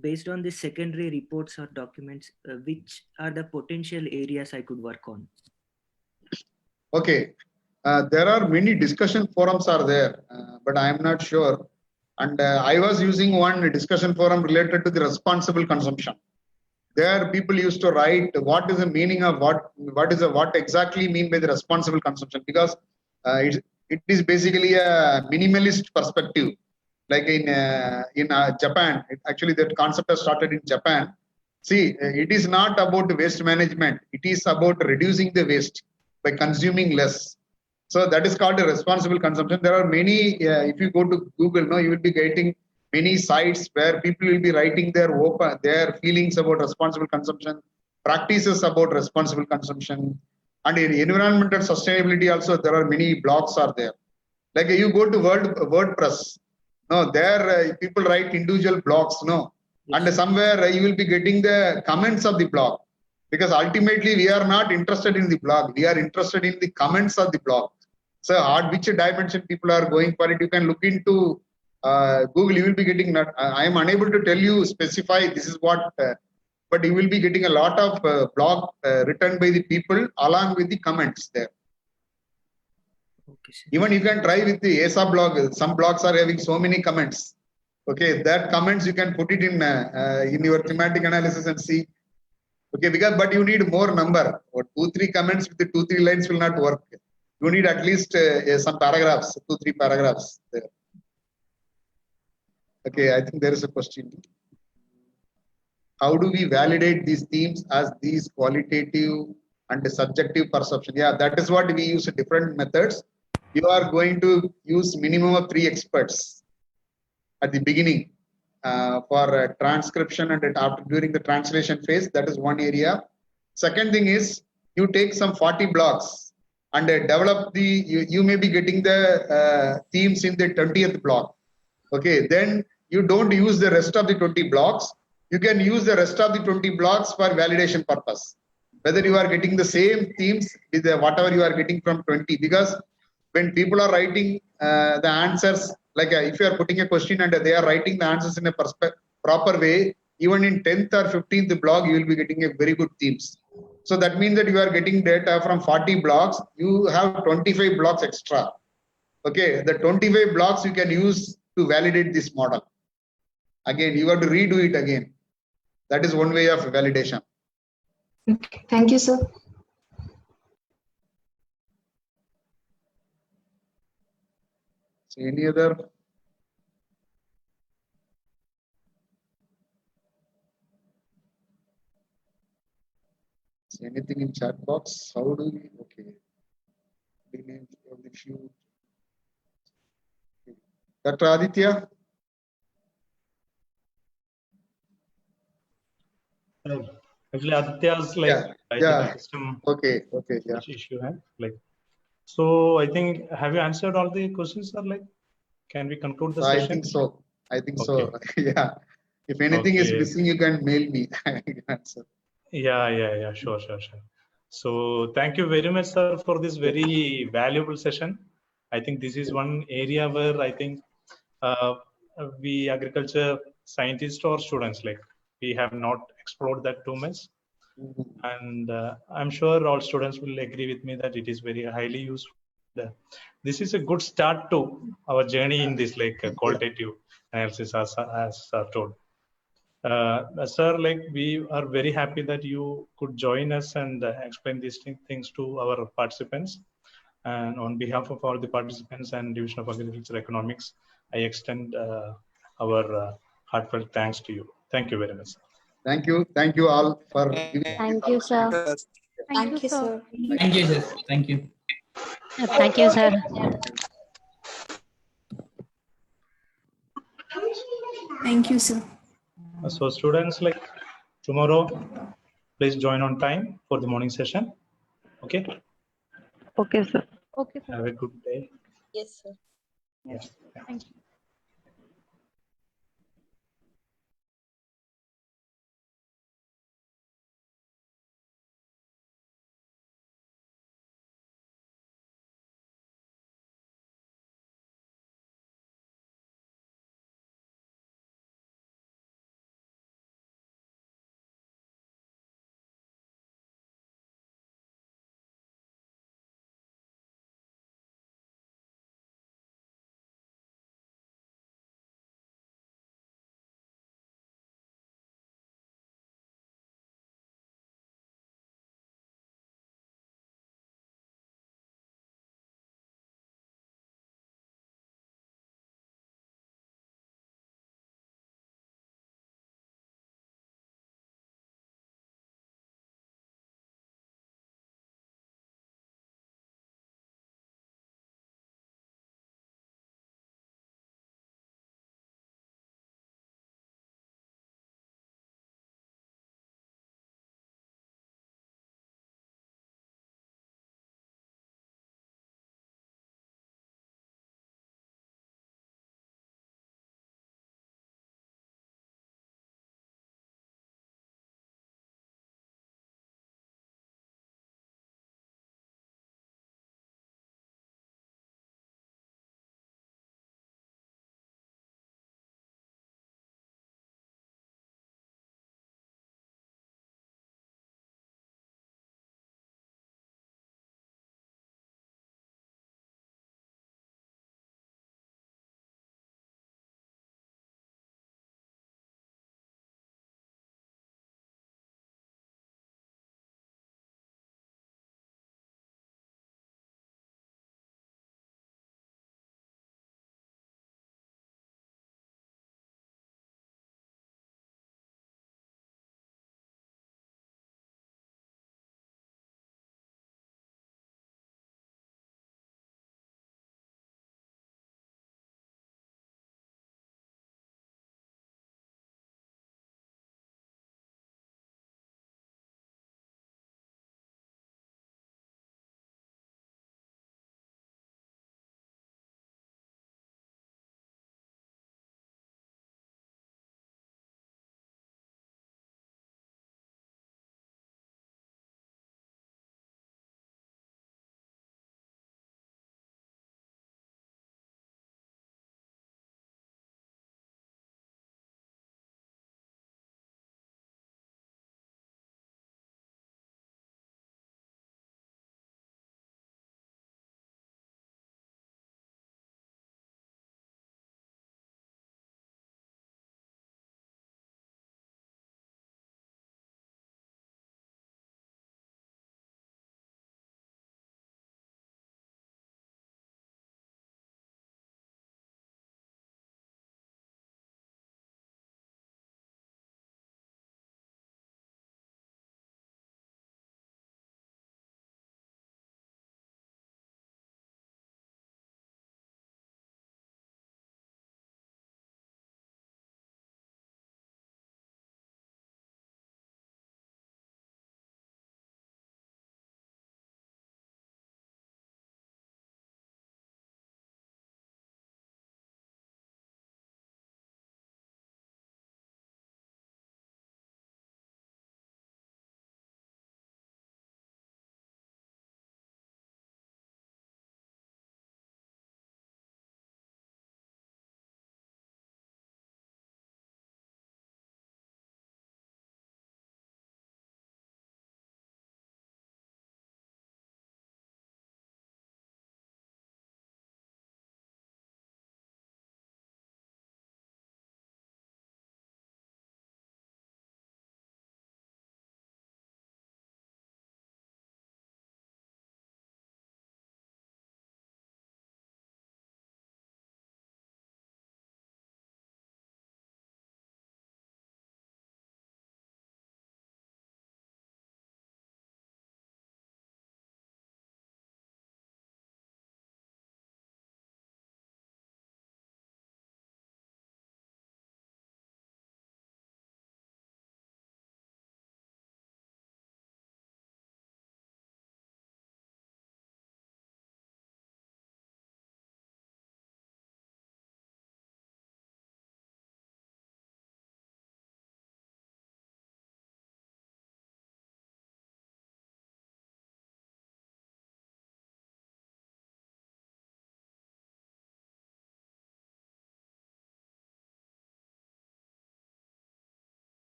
based on the secondary reports or documents, which are the potential areas I could work on? Okay. There are many discussion forums are there, but I am not sure. And I was using one discussion forum related to the responsible consumption. There people used to write what is the meaning of what exactly mean by the responsible consumption, because it is basically a minimalist perspective. Like in Japan, actually that concept has started in Japan. See, it is not about waste management. It is about reducing the waste by consuming less. So that is called a responsible consumption. There are many, if you go to Google, you will be getting many sites where people will be writing their feelings about responsible consumption, practices about responsible consumption. And in environmental sustainability also, there are many blogs are there. Like you go to WordPress, there people write individual blogs, and somewhere you will be getting the comments of the blog. Because ultimately we are not interested in the blog, we are interested in the comments of the blog. So which dimension people are going for it, you can look into Google, you will be getting, I am unable to tell you, specify this is what, but you will be getting a lot of blog written by the people along with the comments there. Okay, even you can try with the ESA blog, some blogs are having so many comments. Okay, that comments you can put it in your thematic analysis and see. Okay, but you need more number, or 2-3 comments with the 2-3 lines will not work. You need at least some paragraphs, 2-3 paragraphs there. Okay, I think there is a question. How do we validate these themes as these qualitative and subjective perception? Yeah, that is what we use different methods. You are going to use minimum of 3 experts at the beginning for transcription and after during the translation phase. That is one area. Second thing is you take some 40 blocks and develop you may be getting the themes in the 20th block. Okay, then you don't use the rest of the 20 blocks. You can use the rest of the 20 blocks for validation purpose. Whether you are getting the same themes with whatever you are getting from 20, because when people are writing the answers, like if you are putting a question and they are writing the answers in a proper way, even in 10th or 15th blog, you will be getting a very good themes. So that means that you are getting data from 40 blocks, you have 25 blocks extra. Okay, the 25 blocks you can use to validate this model. Again, you have to redo it again. That is one way of validation. Okay, thank you, sir. So any other? So anything in chat box? How do we? Okay. Dr. Aditya? Actually, Aditya's system okay, issue, so I think, have you answered all the questions, sir? Can we conclude the session? I think so. Yeah. If anything is missing, you can mail me. Yeah. Sure. So thank you very much, sir, for this very valuable session. I think this is one area where I think we agriculture scientists or students, we have not explored that too much. And I'm sure all students will agree with me that it is very highly useful. this is a good start to our journey in this like qualitative analysis, as sir told. Sir, like we are very happy that you could join us and explain these things to our participants. And on behalf of all the participants and Division of Agriculture Economics, I extend our heartfelt thanks to you. Thank you very much. Thank you all for giving this Thank you, sir. Thank you, sir. Thank you, sir. Thank you. Thank you, sir. Thank you, sir. So students, like tomorrow, please join on time for the morning session. Okay. Okay, sir. Okay, sir. Have a good day. Yes, sir. Yes. Thank you.